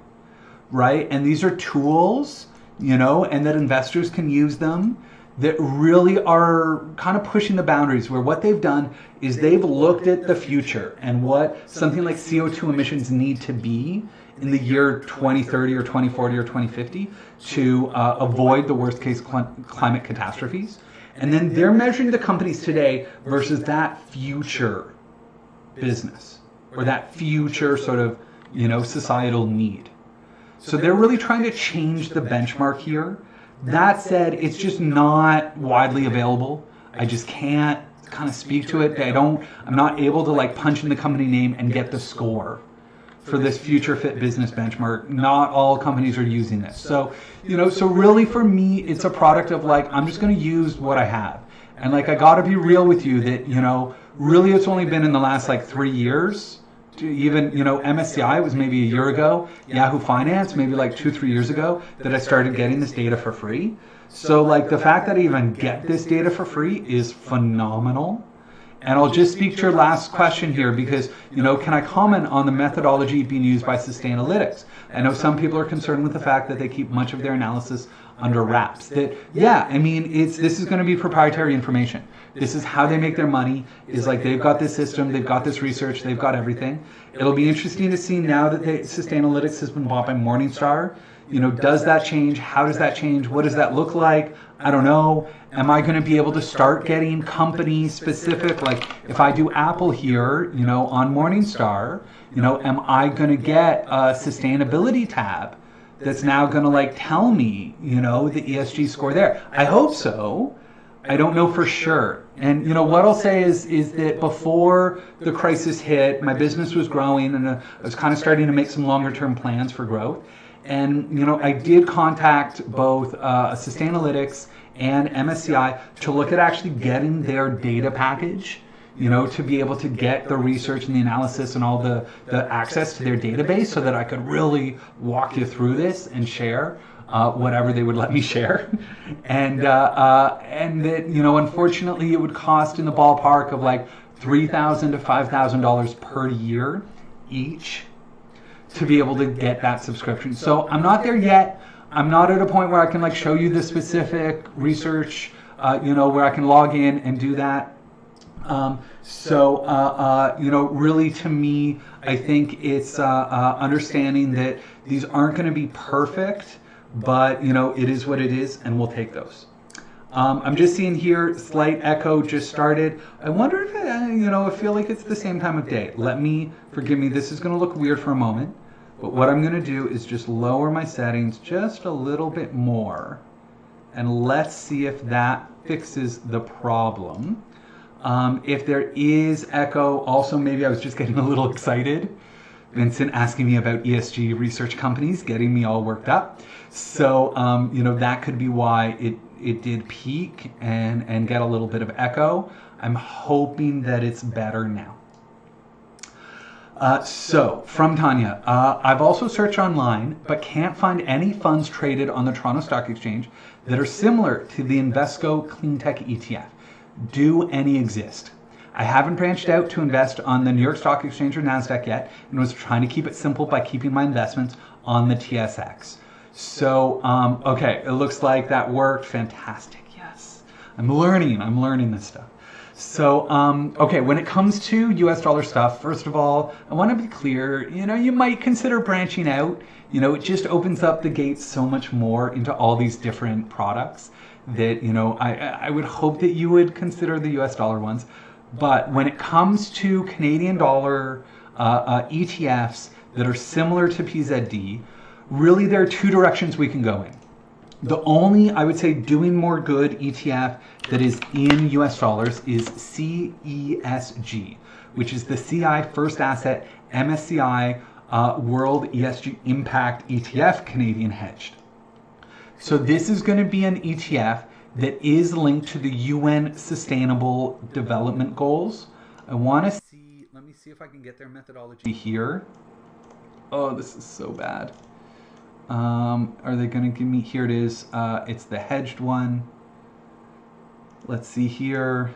right? And these are tools, you know, and that investors can use them, that really are kind of pushing the boundaries, where what they've done is they've looked at the future and what something like CO2 emissions need to be in the year 2030 or 2040 or 2050 to avoid the worst case climate catastrophes. And then they're measuring the companies today versus that future business or that future sort of, you know, societal need. So they're really trying to change the benchmark here. That said, it's just not widely available. I just can't kind of speak to it. I'm not able to like punch in the company name and get the score for this Future Fit Business Benchmark. Not all companies are using this. So, you know, so really for me, it's a product of like, I'm just going to use what I have. And like, I got to be real with you that, you know, really it's only been in the last like 3 years. To even, you know, MSCI was maybe a year ago, Yahoo Finance maybe like 2-3 years ago that I started getting this data for free. So like the fact that I even get this data for free is phenomenal. And I'll just speak to your last question here because, you know, can I comment on the methodology being used by Sustainalytics? I know some people are concerned with the fact that they keep much of their analysis under wraps. That, yeah, I mean, this is going to be proprietary information. This is how they make their money, is like they've got this system, they've got this research, they've got everything. It'll be interesting to see now that Sustainalytics has been bought by Morningstar. You know, does that change? How does that change? What does that look like? I don't know. Am I going to be able to start getting company specific? Like if I do Apple here, you know, on Morningstar, you know, am I going to get a sustainability tab that's now going to like tell me, you know, the ESG score there? I hope so. I don't know for sure. And, you know, what I'll say is that before the crisis hit, my business was growing and I was kind of starting to make some longer term plans for growth. And, you know, I did contact both Sustainalytics and MSCI to look at actually getting their data package, you know, to be able to get the research and the analysis and all the access to their database so that I could really walk you through this and share whatever they would let me share. And that, you know, unfortunately it would cost in the ballpark of like $3,000 to $5,000 per year each to be able to get that subscription. So I'm not there yet. I'm not at a point where I can like show you the specific research, you know, where I can log in and do that. You know, really to me, I think it's understanding that these aren't going to be perfect, but, you know, it is what it is, and we'll take those. I'm just seeing here, slight echo just started. I wonder if, you know, I feel like it's the same time of day. Forgive me, this is going to look weird for a moment, but what I'm going to do is just lower my settings just a little bit more, and let's see if that fixes the problem. If there is echo, also maybe I was just getting a little excited Vincent asking me about ESG research companies, getting me all worked up. So, that could be why it did peak and get a little bit of echo. I'm hoping that it's better now. So, from Tanya, I've also searched online, but can't find any funds traded on the Toronto Stock Exchange that are similar to the Invesco Cleantech ETF. Do any exist? I haven't branched out to invest on the New York Stock Exchange or NASDAQ yet, and was trying to keep it simple by keeping my investments on the TSX. So, okay, it looks like that worked. Fantastic, yes. I'm learning this stuff. So, okay, when it comes to US dollar stuff, first of all, I want to be clear, you might consider branching out. It just opens up the gates so much more into all these different products that, I would hope that you would consider the US dollar ones. But when it comes to Canadian dollar ETFs that are similar to PZD, really there are two directions we can go in. The only, I would say, doing more good ETF that is in US dollars is CESG, which is the CI First Asset MSCI World ESG Impact ETF Canadian Hedged. So this is going to be an ETF that is linked to the UN Sustainable Development Goals. I want to see, let me see if I can get their methodology here. Oh, this is so bad. Are they going to give me, here it is, it's the hedged one. Let's see here.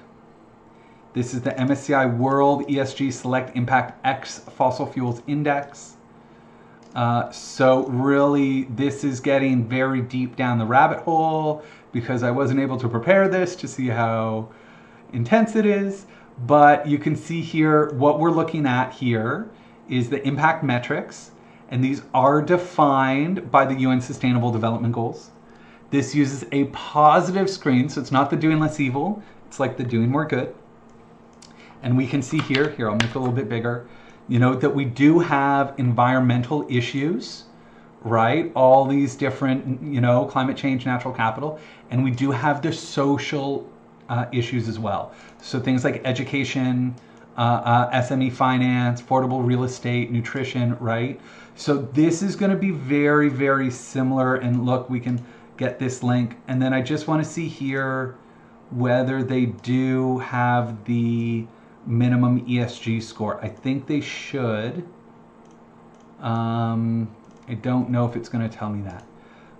This is the MSCI World ESG Select Impact X Fossil Fuels Index. So really, this is getting very deep down the rabbit hole because I wasn't able to prepare this to see how intense it is. But you can see here, what we're looking at here is the impact metrics. And these are defined by the UN Sustainable Development Goals. This uses a positive screen, so it's not the doing less evil, it's like the doing more good. And we can see here, I'll make it a little bit bigger, that we do have environmental issues, right? All these different, climate change, natural capital, and we do have the social issues as well. So things like education, SME finance, affordable real estate, nutrition, right? So this is going to be very, very similar. And look, we can get this link. And then I just want to see here whether they do have the minimum ESG score. I think they should. I don't know if it's going to tell me that.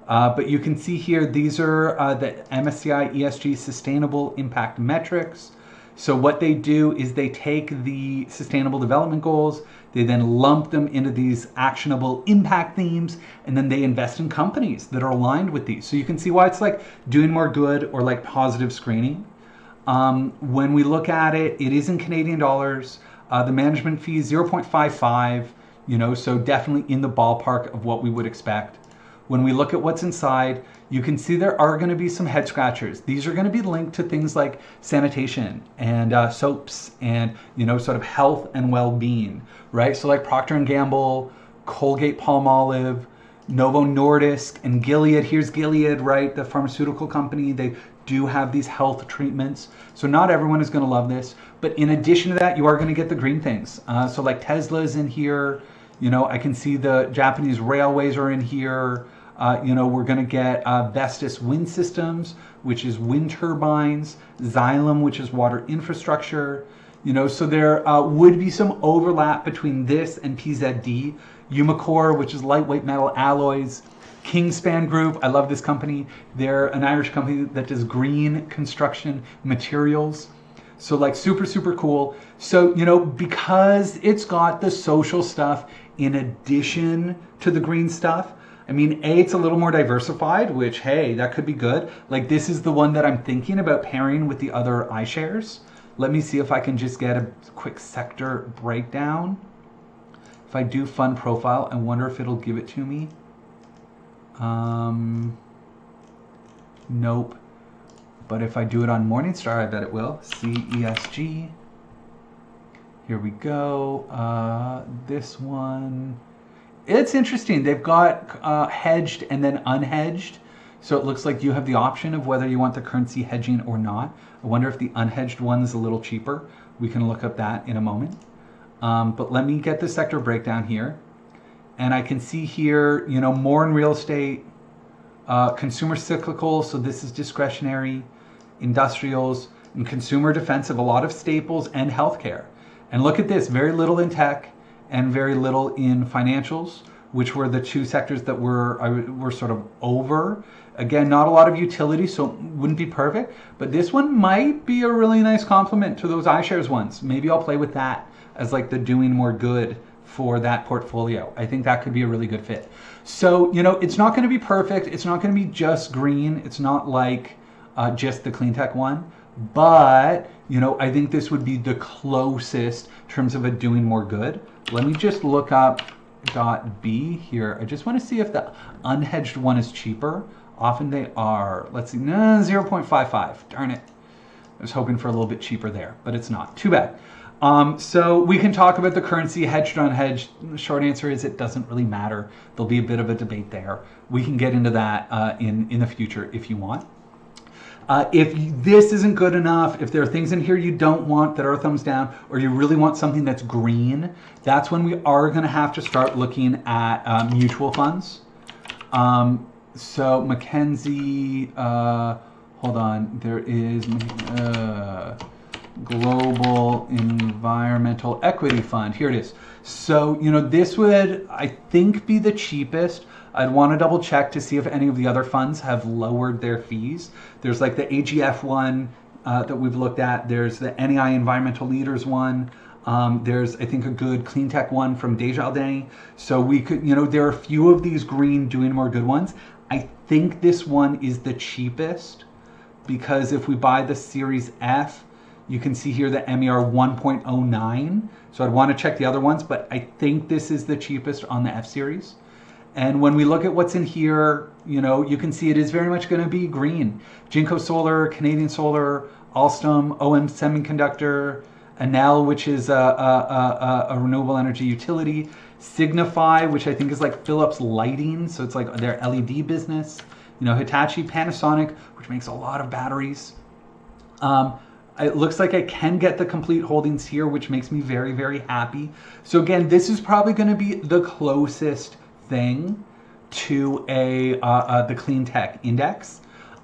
But you can see here, these are the MSCI ESG Sustainable Impact Metrics. So what they do is they take the Sustainable Development Goals, they then lump them into these actionable impact themes, and then they invest in companies that are aligned with these. So you can see why it's like doing more good or like positive screening. When we look at it, it is in Canadian dollars. The management fee is 0.55, so definitely in the ballpark of what we would expect. When we look at what's inside, you can see there are going to be some head scratchers. These are going to be linked to things like sanitation and soaps and, sort of health and well-being, right? So like Procter & Gamble, Colgate-Palmolive, Novo Nordisk, and Gilead. Here's Gilead, right? The pharmaceutical company. They do have these health treatments. So not everyone is going to love this. But in addition to that, you are going to get the green things. So like Tesla's in here. I can see the Japanese railways are in here. We're going to get Vestas Wind Systems, which is wind turbines, Xylem, which is water infrastructure. So there would be some overlap between this and PZD. Umicore, which is lightweight metal alloys. Kingspan Group, I love this company. They're an Irish company that does green construction materials. So like super, super cool. So, because it's got the social stuff in addition to the green stuff, I mean, it's a little more diversified, which, hey, that could be good. Like this is the one that I'm thinking about pairing with the other iShares. Let me see if I can just get a quick sector breakdown. If I do fund profile, I wonder if it'll give it to me. Nope. But if I do it on Morningstar, I bet it will. CESG. Here we go. This one. It's interesting. They've got hedged and then unhedged. So it looks like you have the option of whether you want the currency hedging or not. I wonder if the unhedged one is a little cheaper. We can look up that in a moment. But let me get the sector breakdown here. And I can see here, more in real estate, consumer cyclical, so this is discretionary, industrials, and consumer defensive, a lot of staples and healthcare. And look at this, very little in tech and very little in financials, which were the two sectors that were sort of over. Again, not a lot of utility, so it wouldn't be perfect, but this one might be a really nice complement to those iShares ones. Maybe I'll play with that as like the doing more good for that portfolio. I think that could be a really good fit. So, it's not going to be perfect. It's not going to be just green. It's not like just the clean tech one, but, I think this would be the closest in terms of a doing more good. Let me just look up .b here. I just want to see if the unhedged one is cheaper. Often they are. Let's see, 0.55. Darn it. I was hoping for a little bit cheaper there, but it's not. Too bad. So we can talk about the currency, hedged or unhedged. The short answer is it doesn't really matter. There'll be a bit of a debate there. We can get into that in the future if you want. If this isn't good enough, if there are things in here you don't want that are thumbs down, or you really want something that's green, that's when we are going to have to start looking at mutual funds. So Mackenzie, hold on, there is Global Environmental Equity Fund. Here it is. So, this would, I think, be the cheapest. I'd want to double check to see if any of the other funds have lowered their fees. There's like the AGF one that we've looked at. There's the NEI Environmental Leaders one. There's, I think, a good clean tech one from Desjardins. So we could, there are a few of these green doing more good ones. I think this one is the cheapest because if we buy the Series F, you can see here the MER 1.09. So I'd want to check the other ones, but I think this is the cheapest on the F series. And when we look at what's in here, you can see it is very much going to be green. Jinko Solar, Canadian Solar, Alstom, OM Semiconductor, Enel, which is a renewable energy utility, Signify, which I think is like Philips Lighting, so it's like their LED business, Hitachi, Panasonic, which makes a lot of batteries. It looks like I can get the complete holdings here, which makes me very, very happy. So again, this is probably going to be the closest thing to the clean tech index,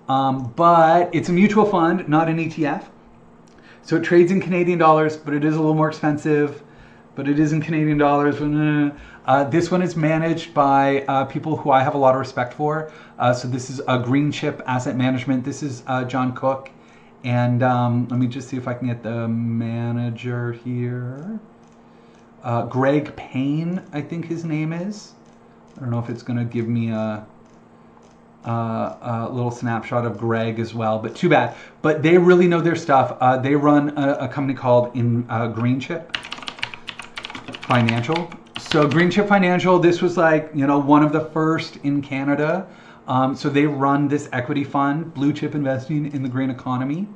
but it's a mutual fund, not an ETF. So it trades in Canadian dollars, but it is a little more expensive, but it is in Canadian dollars. This one is managed by people who I have a lot of respect for. So this is a Green Chip Asset Management. This is John Cook. And let me just see if I can get the manager here. Greg Payne, I think his name is. I don't know if it's going to give me a little snapshot of Greg as well, but too bad. But they really know their stuff. They run a company called Green Chip Financial. So Green Chip Financial, this was like, one of the first in Canada. So they run this equity fund, blue chip investing in the green economy.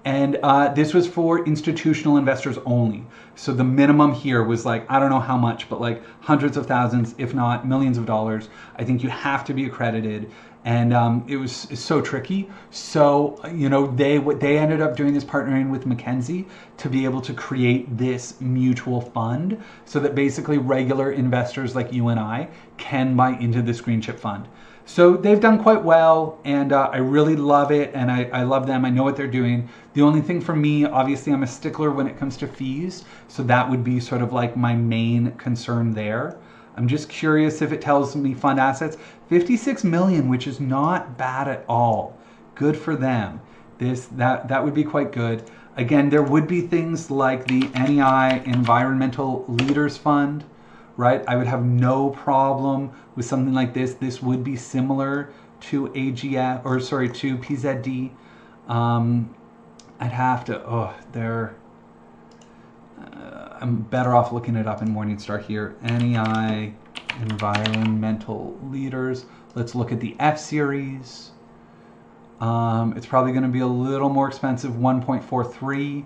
And this was for institutional investors only. So the minimum here was like, I don't know how much, but like hundreds of thousands, if not millions of dollars. I think you have to be accredited. And it's so tricky. So, what they ended up doing is partnering with Mackenzie to be able to create this mutual fund so that basically regular investors like you and I can buy into this Green Chip Fund. So they've done quite well, and I really love it, and I love them. I know what they're doing. The only thing for me, obviously, I'm a stickler when it comes to fees, so that would be sort of like my main concern there. I'm just curious if it tells me fund assets. 56 million, which is not bad at all. Good for them. That would be quite good. Again, there would be things like the NEI Environmental Leaders Fund, right? I would have no problem with something like this. This would be similar to to PZD. I'd have to, I'm better off looking it up in Morningstar here. NEI Environmental Leaders. Let's look at the F series. It's probably going to be a little more expensive, 1.43,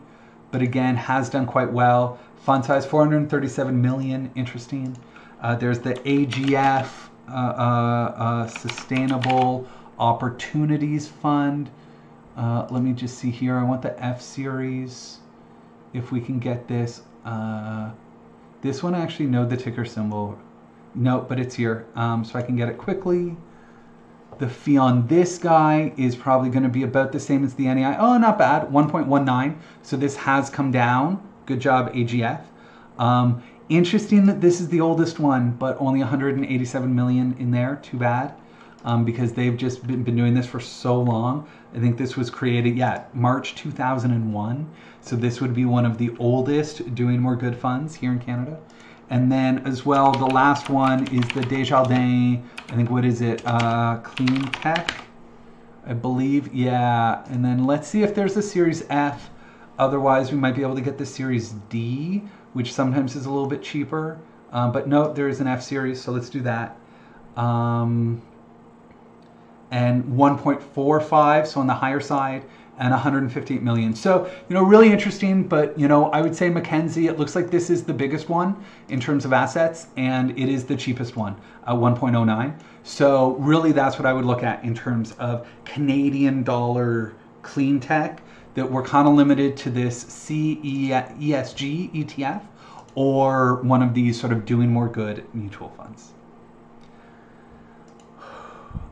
but again, has done quite well. Fund size 437 million, interesting. There's the AGF, Sustainable Opportunities Fund. Let me just see here. I want the F series. If we can get this. This one I actually know the ticker symbol. No, but it's here, so I can get it quickly. The fee on this guy is probably going to be about the same as the NEI. Oh, not bad, 1.19. So this has come down. Good job, AGF. Interesting that this is the oldest one, but only 187 million in there. Too bad, because they've just been doing this for so long. I think this was created, March 2001. So this would be one of the oldest doing more good funds here in Canada. And then as well, the last one is the Desjardins, I think, what is it? Clean Tech, I believe. Yeah. And then let's see if there's a Series F. Otherwise, we might be able to get the Series D, which sometimes is a little bit cheaper. But no, there is an F series, so let's do that. And 1.45, so on the higher side, and 158 million. So, really interesting, but, I would say Mackenzie, it looks like this is the biggest one in terms of assets, and it is the cheapest one at 1.09. So really that's what I would look at in terms of Canadian dollar clean tech, that we're kind of limited to this ESG ETF or one of these sort of doing more good mutual funds.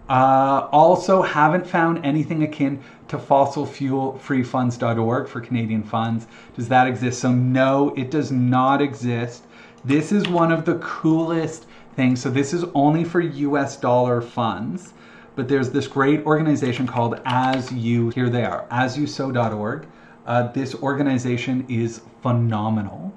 Also haven't found anything akin to fossilfuelfreefunds.org for Canadian funds. Does that exist? So no, it does not exist. This is one of the coolest things. So this is only for US dollar funds, but there's this great organization called here they are, asyousow.org. This organization is phenomenal.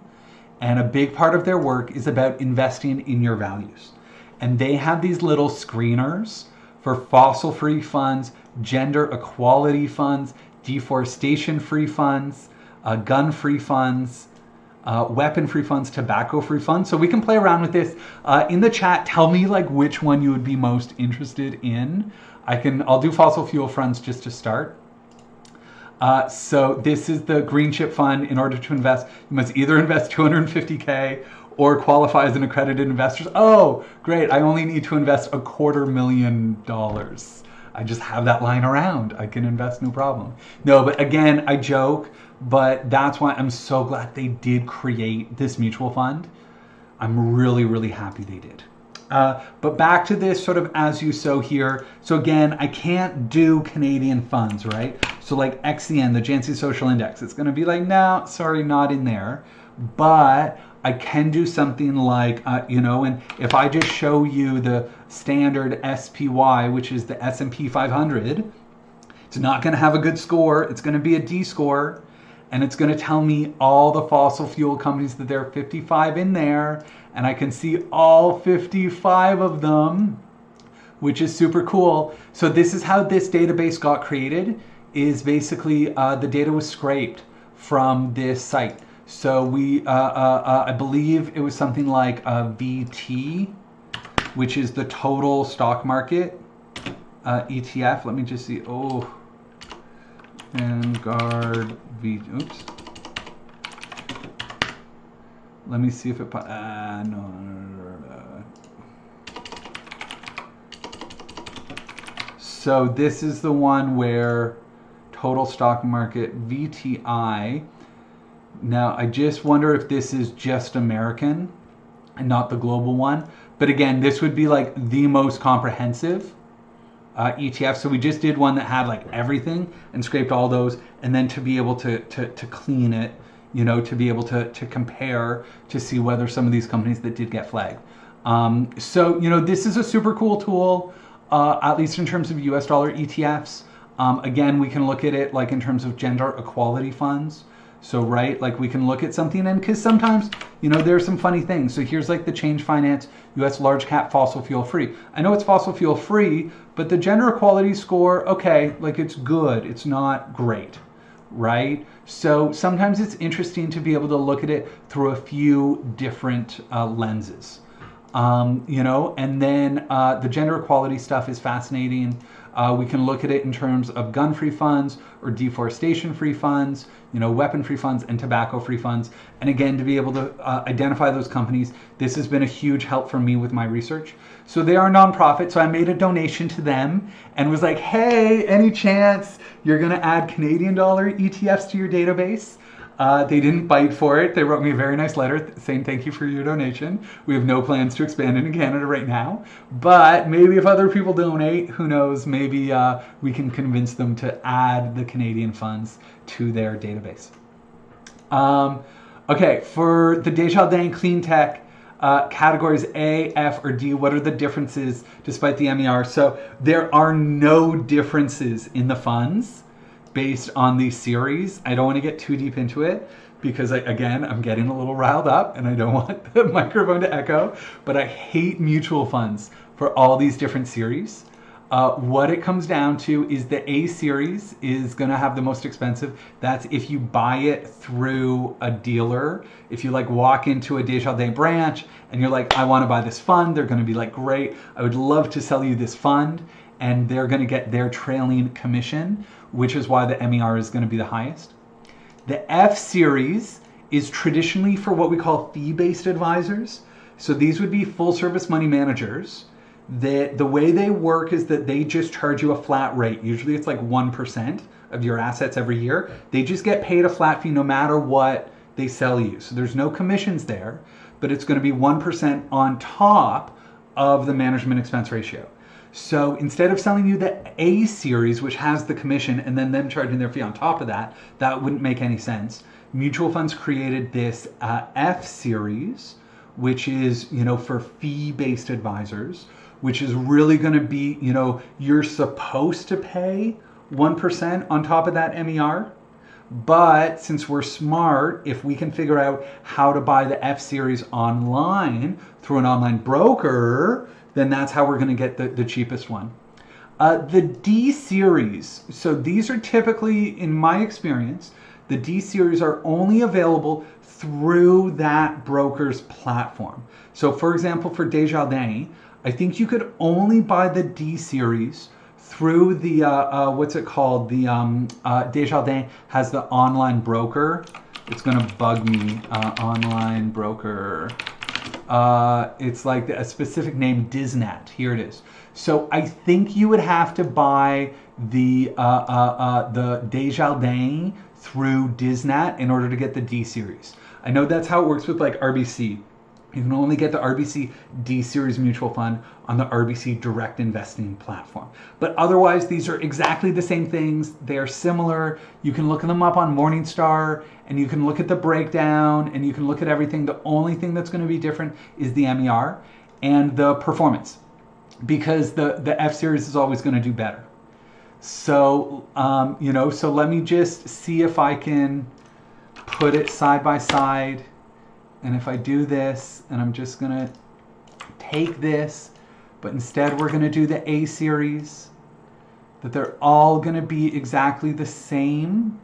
And a big part of their work is about investing in your values. And they have these little screeners for fossil-free funds, gender equality funds, deforestation-free funds, gun-free funds, weapon-free funds, tobacco-free funds. So we can play around with this. In the chat, tell me which one you would be most interested in. I'll do fossil fuel funds just to start. So this is the green chip fund. In order to invest, you must either invest 250K or qualify as an accredited investor. Oh, great. I only need to invest $250,000. I just have that lying around. I can invest, no problem. No, but again, I joke, but that's why I'm so glad they did create this mutual fund. I'm really, really happy they did. But back to this sort of as you sow here. So again, I can't do Canadian funds, right? So like XCN, the Janssy Social Index, it's going to be like, no, sorry, not in there. But I can do something like, and if I just show you the standard SPY, which is the S&P 500, it's not going to have a good score. It's going to be a D score. And it's going to tell me all the fossil fuel companies that there are 55 in there. And I can see all 55 of them, which is super cool. So this is how this database got created, is basically the data was scraped from this site. So I believe it was something like VT, which is the total stock market ETF. Let me just see. Oh, Vanguard V. Oops. Let me see if it. No. So this is the one where total stock market VTI. Now, I just wonder if this is just American and not the global one. But again, this would be like the most comprehensive ETF. So we just did one that had like everything and scraped all those. And then to be able to clean it, to be able to compare to see whether some of these companies that did get flagged. So, this is a super cool tool, at least in terms of US dollar ETFs. Again, we can look at it like in terms of gender equality funds. So, right, like we can look at something, and because sometimes, there's some funny things. So here's like the Change Finance US large cap fossil fuel free. I know it's fossil fuel free, but the gender equality score, okay, like it's good. It's not great, right? So sometimes it's interesting to be able to look at it through a few different lenses, and then the gender equality stuff is fascinating. We can look at it in terms of gun-free funds or deforestation-free funds, weapon-free funds and tobacco-free funds. And again, to be able to identify those companies, this has been a huge help for me with my research. So they are nonprofit, so I made a donation to them and was like, hey, any chance you're going to add Canadian dollar ETFs to your database? They didn't bite for it. They wrote me a very nice letter saying thank you for your donation. We have no plans to expand into Canada right now, but maybe if other people donate, who knows, maybe we can convince them to add the Canadian funds to their database. Okay, for the Desjardins Clean Tech categories A, F, or D, what are the differences despite the MER? So there are no differences in the funds based on these series. I don't want to get too deep into it because, again, I'm getting a little riled up and I don't want the microphone to echo, but I hate mutual funds for all these different series. What it comes down to is the A series is going to have the most expensive. That's if you buy it through a dealer. If you like walk into a Desjardins branch and you're like, I want to buy this fund, they're going to be like, great, I would love to sell you this fund. And they're going to get their trailing commission, which is why the MER is going to be the highest. The F series is traditionally for what we call fee-based advisors. So these would be full-service money managers. The way they work is that they just charge you a flat rate. Usually it's like 1% of your assets every year. They just get paid a flat fee no matter what they sell you. So there's no commissions there, but it's going to be 1% on top of the management expense ratio. So instead of selling you the A series, which has the commission, and then them charging their fee on top of that, that wouldn't make any sense. Mutual funds created this F series, which is, for fee-based advisors, which is really going to be, you're supposed to pay 1% on top of that MER. But since we're smart, if we can figure out how to buy the F series online through an online broker, then that's how we're going to get the cheapest one. The D series, so these are typically, in my experience, the D series are only available through that broker's platform. So for example, for Desjardins, I think you could only buy the D series through the, what's it called? The Desjardins has the online broker. It's going to bug me, online broker. It's like a specific name, Disnet. Here it is. So I think you would have to buy the Desjardins through Disnet in order to get the D series. I know that's how it works with like RBC. You can only get the RBC D series mutual fund on the RBC direct investing platform. But otherwise, these are exactly the same things. They are similar. You can look them up on Morningstar and you can look at the breakdown and you can look at everything. The only thing that's going to be different is the MER and the performance, because the F series is always going to do better. So, so let me just see if I can put it side by side. And if I do this, and I'm just going to take this, but instead we're going to do the A series, that they're all going to be exactly the same,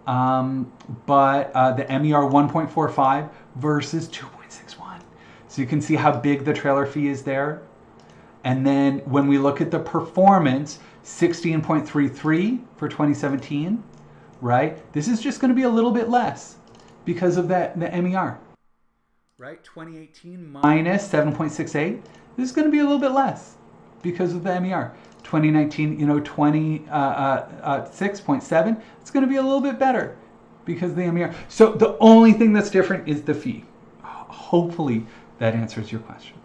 but the MER 1.45 versus 2.61. So you can see how big the trailer fee is there. And then when we look at the performance, 16.33 for 2017, right? This is just going to be a little bit less because of the MER, right? 2018 minus 7.68. This is going to be a little bit less because of the MER. 2019, 6.7. It's going to be a little bit better because of the MER. So the only thing that's different is the fee. Hopefully that answers your question.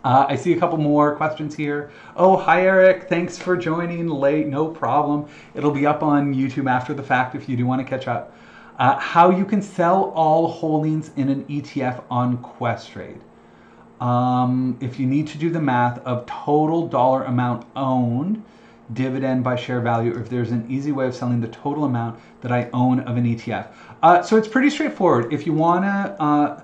I see a couple more questions here. Oh, hi, Eric. Thanks for joining late. No problem. It'll be up on YouTube after the fact if you do want to catch up. How you can sell all holdings in an ETF on Questrade. If you need to do the math of total dollar amount owned, dividend by share value, or if there's an easy way of selling the total amount that I own of an ETF. So it's pretty straightforward. If you want to,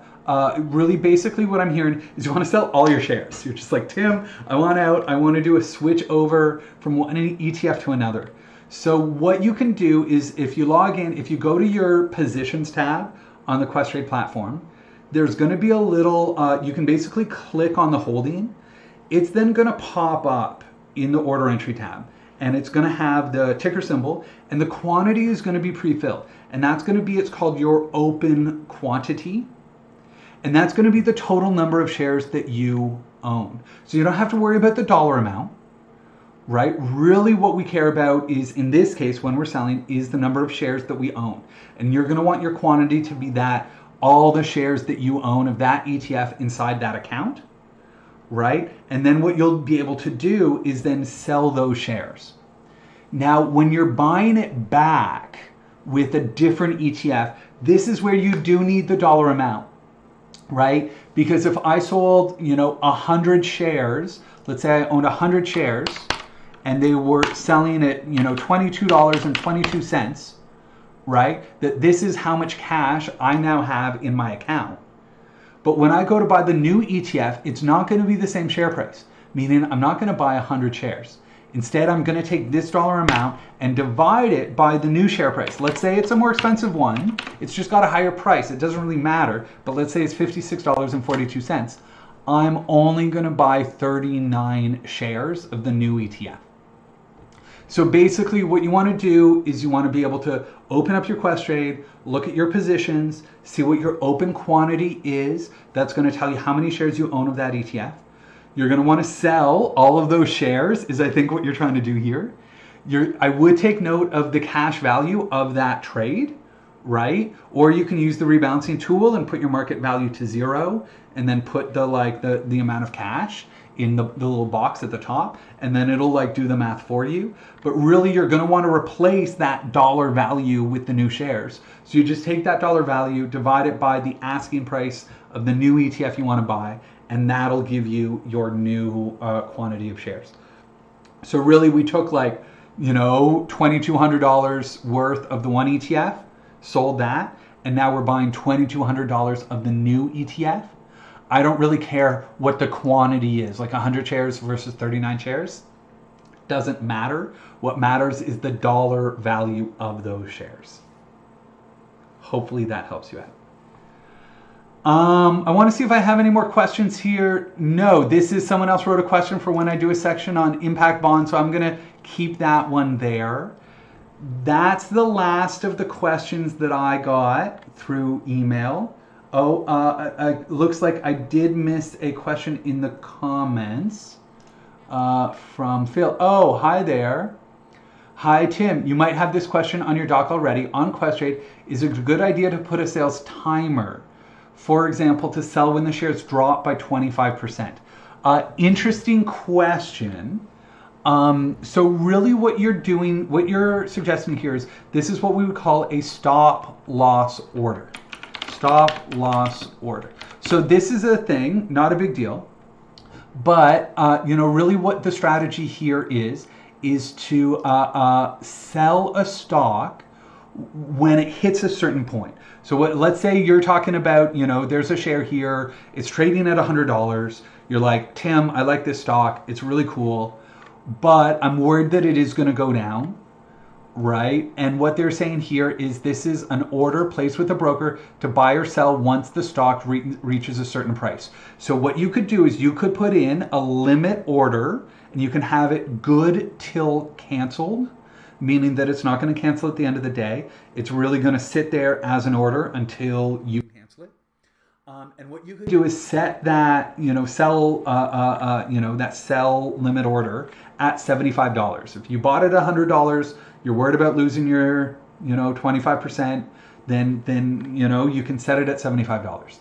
really basically what I'm hearing is you want to sell all your shares. You're just like, Tim, I want out. I want to do a switch over from one ETF to another. So what you can do is if you log in, if you go to your positions tab on the Questrade platform, there's going to be a little, you can basically click on the holding. It's then going to pop up in the order entry tab, and it's going to have the ticker symbol, and the quantity is going to be pre-filled. And that's going to be, it's called your open quantity. And that's going to be the total number of shares that you own. So you don't have to worry about the dollar amount. right? Really what we care about is, in this case, when we're selling, is the number of shares that we own. And you're going to want your quantity to be that all the shares that you own of that ETF inside that account, right? And then what you'll be able to do is then sell those shares. Now, when you're buying it back with a different ETF, this is where you do need the dollar amount, right? Because if I sold, 100 shares, let's say I owned 100 shares, and they were selling at, $22.22, right? That this is how much cash I now have in my account. But when I go to buy the new ETF, it's not going to be the same share price, meaning I'm not going to buy 100 shares. Instead, I'm going to take this dollar amount and divide it by the new share price. Let's say it's a more expensive one. It's just got a higher price. It doesn't really matter. But let's say it's $56.42. I'm only going to buy 39 shares of the new ETF. So basically what you want to do is you want to be able to open up your Questrade, look at your positions, see what your open quantity is. That's going to tell you how many shares you own of that ETF. You're going to want to sell all of those shares, is I think what you're trying to do here. I would take note of the cash value of that trade, right? Or you can use the rebalancing tool and put your market value to 0 and then put the amount of cash in the little box at the top, and then it'll do the math for you. But really you're going to want to replace that dollar value with the new shares. So you just take that dollar value, divide it by the asking price of the new ETF you want to buy, and that'll give you your new quantity of shares. So really we took $2,200 worth of the one ETF, sold that, and now we're buying $2,200 of the new ETF. I don't really care what the quantity is, 100 shares versus 39 shares. Doesn't matter. What matters is the dollar value of those shares. Hopefully that helps you out. I want to see if I have any more questions here. No, this is someone else wrote a question for when I do a section on impact bonds, so I'm going to keep that one there. That's the last of the questions that I got through email. Looks like I did miss a question in the comments from Phil. Oh, hi there. Hi, Tim. You might have this question on your doc already. On Questrade, is it a good idea to put a sales timer? For example, to sell when the shares drop by 25%. Interesting question. So really what you're suggesting here is this is what we would call a stop loss order. Stop loss order. So this is a thing, not a big deal, but really what the strategy here is to sell a stock when it hits a certain point. So let's say you're talking about, there's a share here, it's trading at $100. You're like, Tim, I like this stock, it's really cool, but I'm worried that it is going to go down. Right? And what they're saying here is this is an order placed with a broker to buy or sell once the stock reaches a certain price. So what you could do is you could put in a limit order and you can have it good till canceled, meaning that it's not going to cancel at the end of the day. It's really going to sit there as an order until you cancel it. And what you could do is set that, that sell limit order at $75. If you bought it at $100, you're worried about losing your, 25%, then you can set it at $75.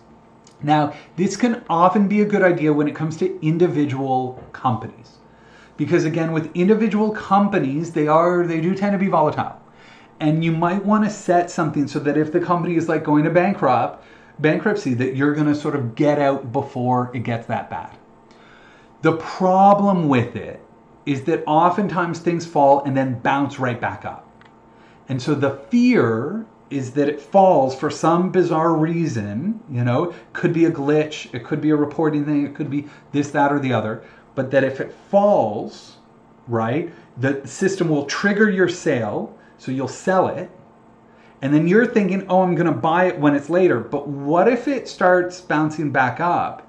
Now, this can often be a good idea when it comes to individual companies. Because again, with individual companies, they do tend to be volatile. And you might want to set something so that if the company is going to bankruptcy, that you're going to sort of get out before it gets that bad. The problem with it is that oftentimes things fall and then bounce right back up. And so the fear is that it falls for some bizarre reason, could be a glitch, it could be a reporting thing, it could be this, that, or the other, but that if it falls, right, the system will trigger your sale, so you'll sell it, and then you're thinking, oh, I'm going to buy it when it's later, but what if it starts bouncing back up,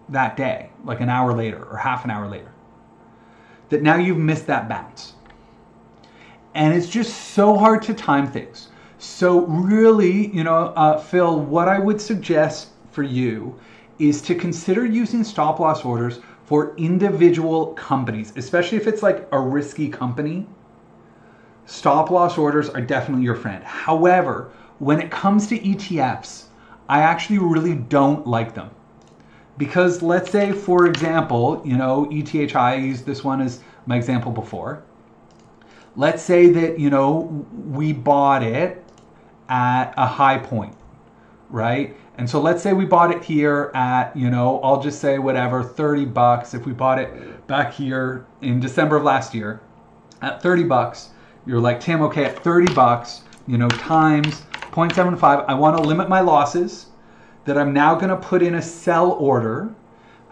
that day, an hour later or half an hour later, that now you've missed that bounce. And it's just so hard to time things. So really, Phil, what I would suggest for you is to consider using stop loss orders For individual companies, especially if it's like a risky company, stop loss orders are definitely your friend. However, when it comes to ETFs, I actually really don't like them. Because let's say, for examal, ETHI, I used this one as my example before. Let's say that, we bought it at a high point, right? And so let's say we bought it here at, I'll just say whatever, $30. If we bought it back here in December of last year at $30, you're like, Tim, okay, at $30, times 0.75, I want to limit my losses, that I'm now going to put in a sell order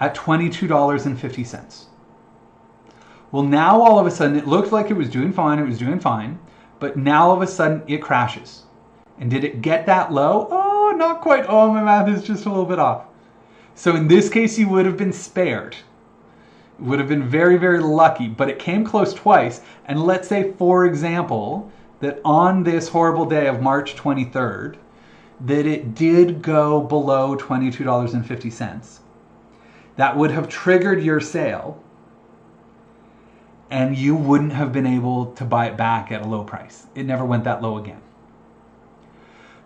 at $22.50. Well, now all of a sudden it looked like it was doing fine, but now all of a sudden it crashes. And did it get that low? Oh, not quite. Oh, my math is just a little bit off. So in this case, you would have been spared. It would have been very, very lucky, but it came close twice. And let's say, for example, that on this horrible day of March 23rd, that it did go below $22.50. That would have triggered your sale, and you wouldn't have been able to buy it back at a low price. It never went that low again.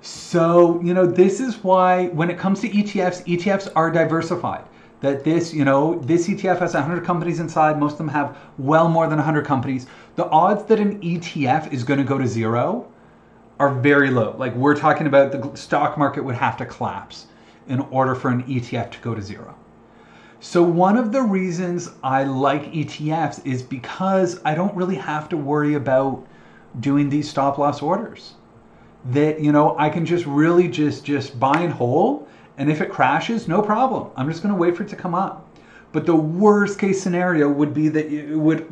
So, this is why when it comes to ETFs are diversified. That this ETF has 100 companies inside. Most of them have well more than 100 companies. The odds that an ETF is going to go to zero are very low. Like, we're talking about the stock market would have to collapse in order for an ETF to go to zero. So one of the reasons I like ETFs is because I don't really have to worry about doing these stop loss orders. That, I can just really just buy and hold, and if it crashes, no problem. I'm just going to wait for it to come up. But the worst case scenario would be that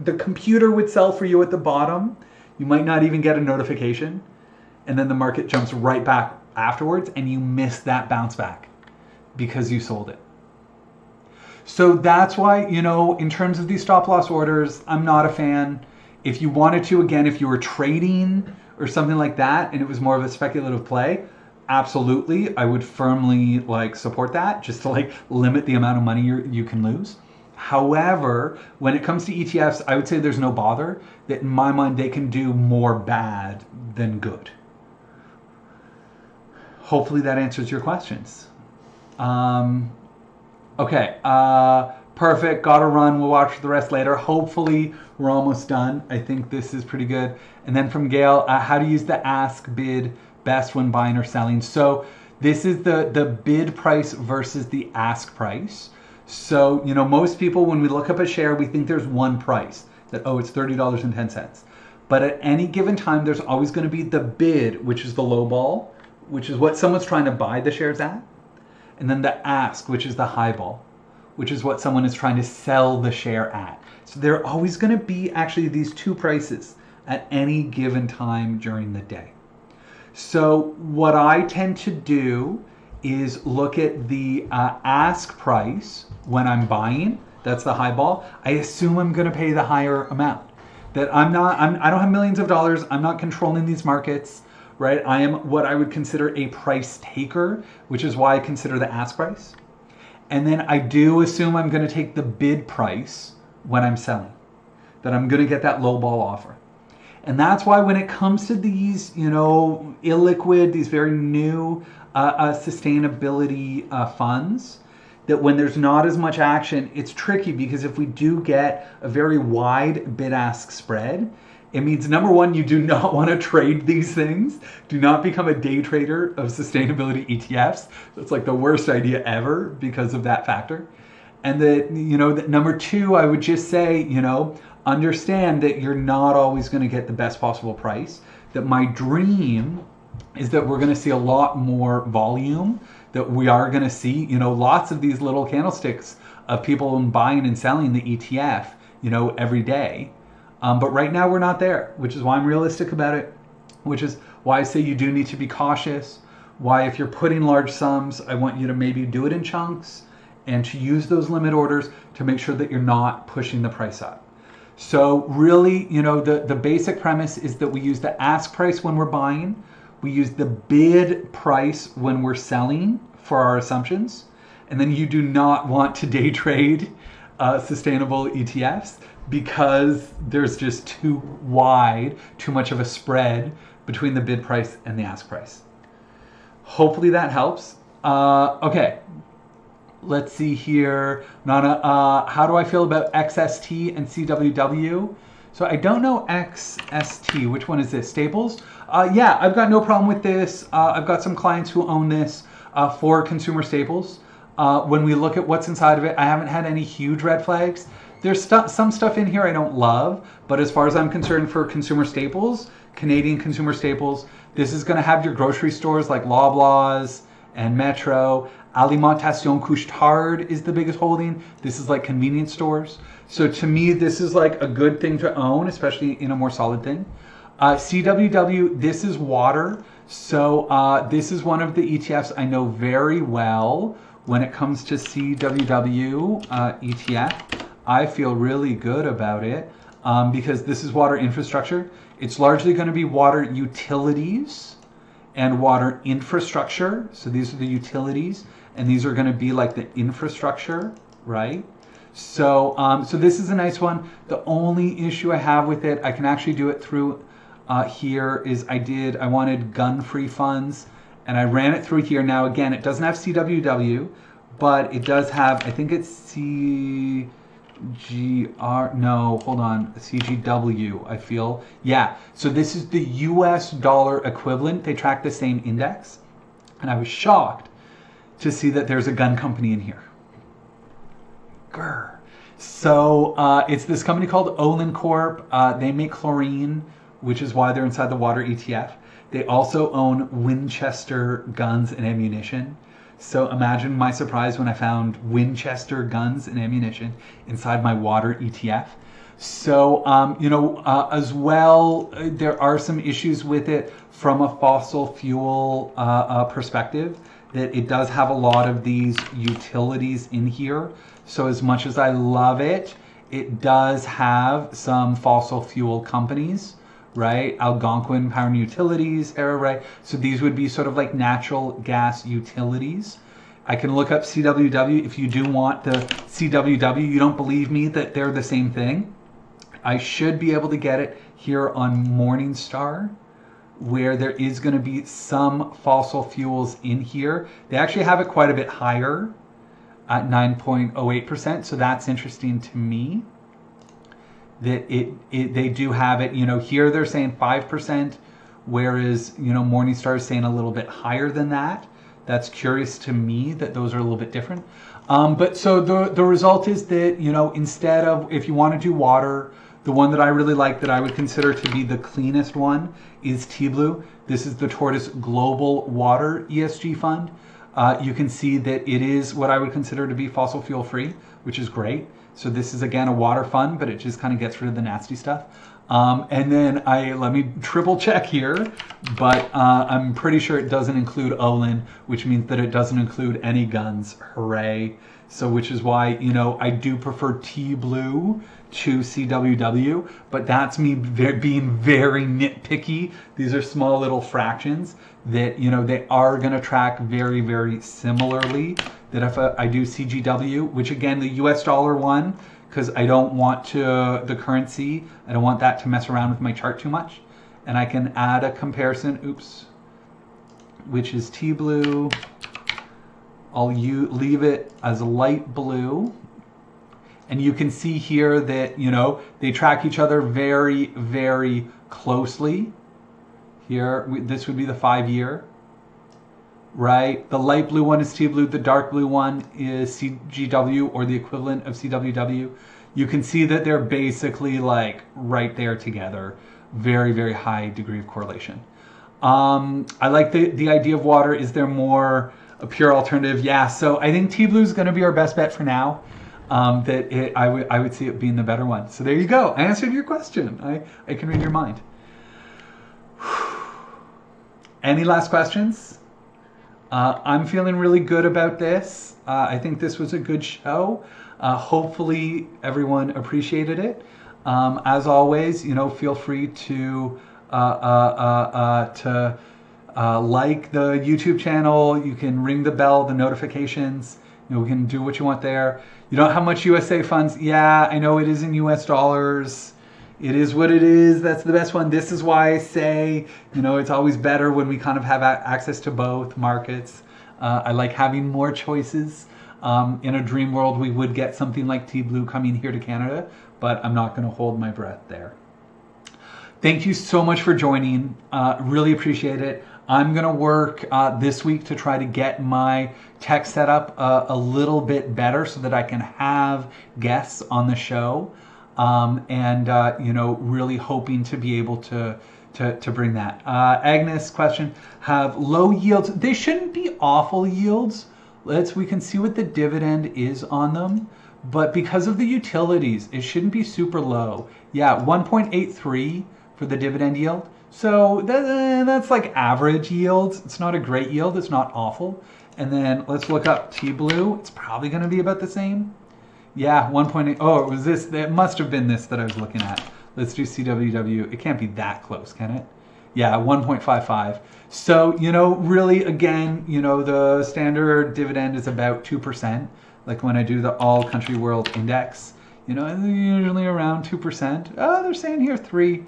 the computer would sell for you at the bottom. You might not even get a notification, and then the market jumps right back afterwards, and you miss that bounce back because you sold it. So that's why, in terms of these stop loss orders, I'm not a fan. If you wanted to, again, if you were trading or something like that, and it was more of a speculative play, absolutely, I would firmly support that, just to limit the amount of money you can lose. However, when it comes to ETFs, I would say there's no bother. That in my mind, they can do more bad than good. Hopefully that answers your questions. Okay, perfect, gotta run, we'll watch the rest later. Hopefully we're almost done. I think this is pretty good. And then from Gail, how to use the ask bid best when buying or selling. So this is the bid price versus the ask price. So, most people, when we look up a share, we think there's one price, that, it's $30.10. But at any given time, there's always going to be the bid, which is the low ball, which is what someone's trying to buy the shares at. And then the ask, which is the high ball, which is what someone is trying to sell the share at. So there are always going to be actually these two prices at any given time during the day. So what I tend to do is look at the ask price when I'm buying. That's the high ball. I assume I'm going to pay the higher amount. That I don't have millions of dollars. I'm not controlling these markets. Right? I am what I would consider a price taker, which is why I consider the ask price. And then I do assume I'm going to take the bid price when I'm selling, that I'm going to get that low ball offer. And that's why when it comes to these, illiquid, these very new sustainability funds, that when there's not as much action, it's tricky, because if we do get a very wide bid-ask spread, it means, number one, you do not want to trade these things. Do not become a day trader of sustainability ETFs. That's the worst idea ever because of that factor. And that number two, I would just say, understand that you're not always going to get the best possible price. That my dream is that we're going to see a lot more volume, that we are going to see, lots of these little candlesticks of people buying and selling the ETF, every day. But right now we're not there, which is why I'm realistic about it, which is why I say you do need to be cautious. Why, if you're putting large sums, I want you to maybe do it in chunks and to use those limit orders to make sure that you're not pushing the price up. So really, the basic premise is that we use the ask price when we're buying. We use the bid price when we're selling for our assumptions. And then you do not want to day trade sustainable ETFs because there's just too much of a spread between the bid price and the ask price. Hopefully that helps. Okay, let's see here. Nana, how do I feel about XST and CWW? So I don't know XST. Which one is this? Staples? Yeah, I've got no problem with this. I've got some clients who own this for consumer staples. When we look at what's inside of it, I haven't had any huge red flags. There's some stuff in here I don't love, but as far as I'm concerned for consumer staples, Canadian consumer staples, this is going to have your grocery stores like Loblaws and Metro. Alimentation Couche-Tard is the biggest holding. This is like convenience stores. So to me, this is like a good thing to own, especially in a more solid thing. CWW, this is water. So this is one of the ETFs I know very well. When it comes to CWW ETF, I feel really good about it because this is water infrastructure. It's largely going to be water utilities and water infrastructure. So these are the utilities, and these are going to be like the infrastructure, right? So, so this is a nice one. The only issue I have with it, I can actually do it through here, is I wanted gun-free funds, and I ran it through here. Now, again, it doesn't have CWW, but it does have, I think it's CGR, no, hold on, CGW, I feel. Yeah, so this is the US dollar equivalent. They track the same index, and I was shocked to see that there's a gun company in here. Grr. So it's this company called Olin Corp. They make chlorine, which is why they're inside the water ETF. They also own Winchester guns and ammunition. So imagine my surprise when I found Winchester guns and ammunition inside my water ETF. So, as well, there are some issues with it from a fossil fuel perspective, that it does have a lot of these utilities in here. So as much as I love it, it does have some fossil fuel companies, right? Algonquin Power and Utilities, Era, right? So these would be sort of like natural gas utilities. I can look up CWW if you do want the CWW. You don't believe me that they're the same thing. I should be able to get it here on Morningstar, where there is going to be some fossil fuels in here. They actually have it quite a bit higher at 9.08%. So that's interesting to me. That they do have it, here they're saying 5%, whereas, Morningstar is saying a little bit higher than that. That's curious to me that those are a little bit different. But so the result is that, instead of, if you want to do water, the one that I really like that I would consider to be the cleanest one is T-Blue. This is the Tortoise Global Water ESG Fund. You can see that it is what I would consider to be fossil fuel free, which is great. So this is, again, a water fund, but it just kind of gets rid of the nasty stuff. And then let me triple check here, but I'm pretty sure it doesn't include Olin, which means that it doesn't include any guns. Hooray. So which is why, I do prefer T-Blue to CWW, but that's me being very nitpicky. These are small little fractions that, they are going to track very, very similarly. That if I do CGW, which again, the US dollar one, because I don't want the currency, I don't want that to mess around with my chart too much. And I can add a comparison, which is T-Blue. I'll leave it as light blue. And you can see here that, they track each other very, very closely. Here, this would be the 5-year. Right? The light blue one is T-Blue. The dark blue one is CGW, or the equivalent of CWW. You can see that they're basically like right there together. Very, very high degree of correlation. I like the idea of water. Is there more a pure alternative? Yeah. So I think T-Blue is going to be our best bet for now. I would see it being the better one. So there you go. I answered your question. I can read your mind. Any last questions? I'm feeling really good about this. I think this was a good show. Hopefully everyone appreciated it. As always, feel free to like the YouTube channel. You can ring the bell, the notifications. We can do what you want there. You don't have much USA funds. Yeah, I know it is in US dollars. It is what it is. That's the best one. This is why I say, it's always better when we kind of have access to both markets. I like having more choices. In a dream world, we would get something like T-Blue coming here to Canada, but I'm not going to hold my breath there. Thank you so much for joining. Really appreciate it. I'm going to work this week to try to get my tech set up a little bit better so that I can have guests on the show. Really hoping to be able to bring that. Agnes' question, have low yields. They shouldn't be awful yields. We can see what the dividend is on them. But because of the utilities, it shouldn't be super low. Yeah, 1.83 for the dividend yield. So that's like average yields. It's not a great yield. It's not awful. And then let's look up T-Blue. It's probably going to be about the same. Yeah, 1.8. Oh, it was this. It must have been this that I was looking at. Let's do CWW. It can't be that close, can it? Yeah, 1.55. So, really, again, the standard dividend is about 2%. Like when I do the All Country World Index, usually around 2%. Oh, they're saying here 3.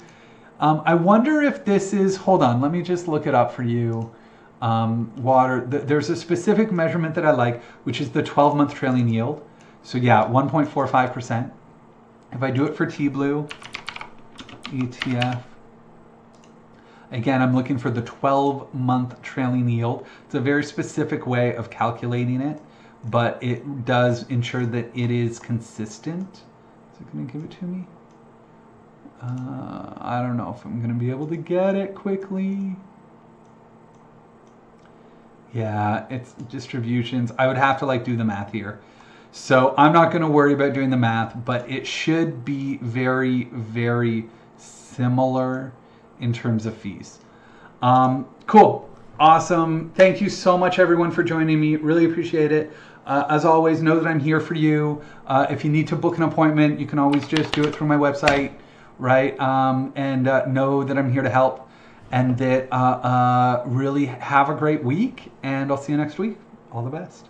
I wonder if this is, hold on, let me just look it up for you. Water, there's a specific measurement that I like, which is the 12-month trailing yield. So yeah, 1.45%. If I do it for T-Blue, ETF, again, I'm looking for the 12-month trailing yield. It's a very specific way of calculating it, but it does ensure that it is consistent. Is it going to give it to me? I don't know if I'm going to be able to get it quickly. Yeah, it's distributions. I would have to do the math here. So I'm not going to worry about doing the math, but it should be very, very similar in terms of fees. Cool. Awesome. Thank you so much, everyone, for joining me. Really appreciate it. As always, know that I'm here for you. If you need to book an appointment, you can always just do it through my website, right? And know that I'm here to help, and that really have a great week, and I'll see you next week. All the best.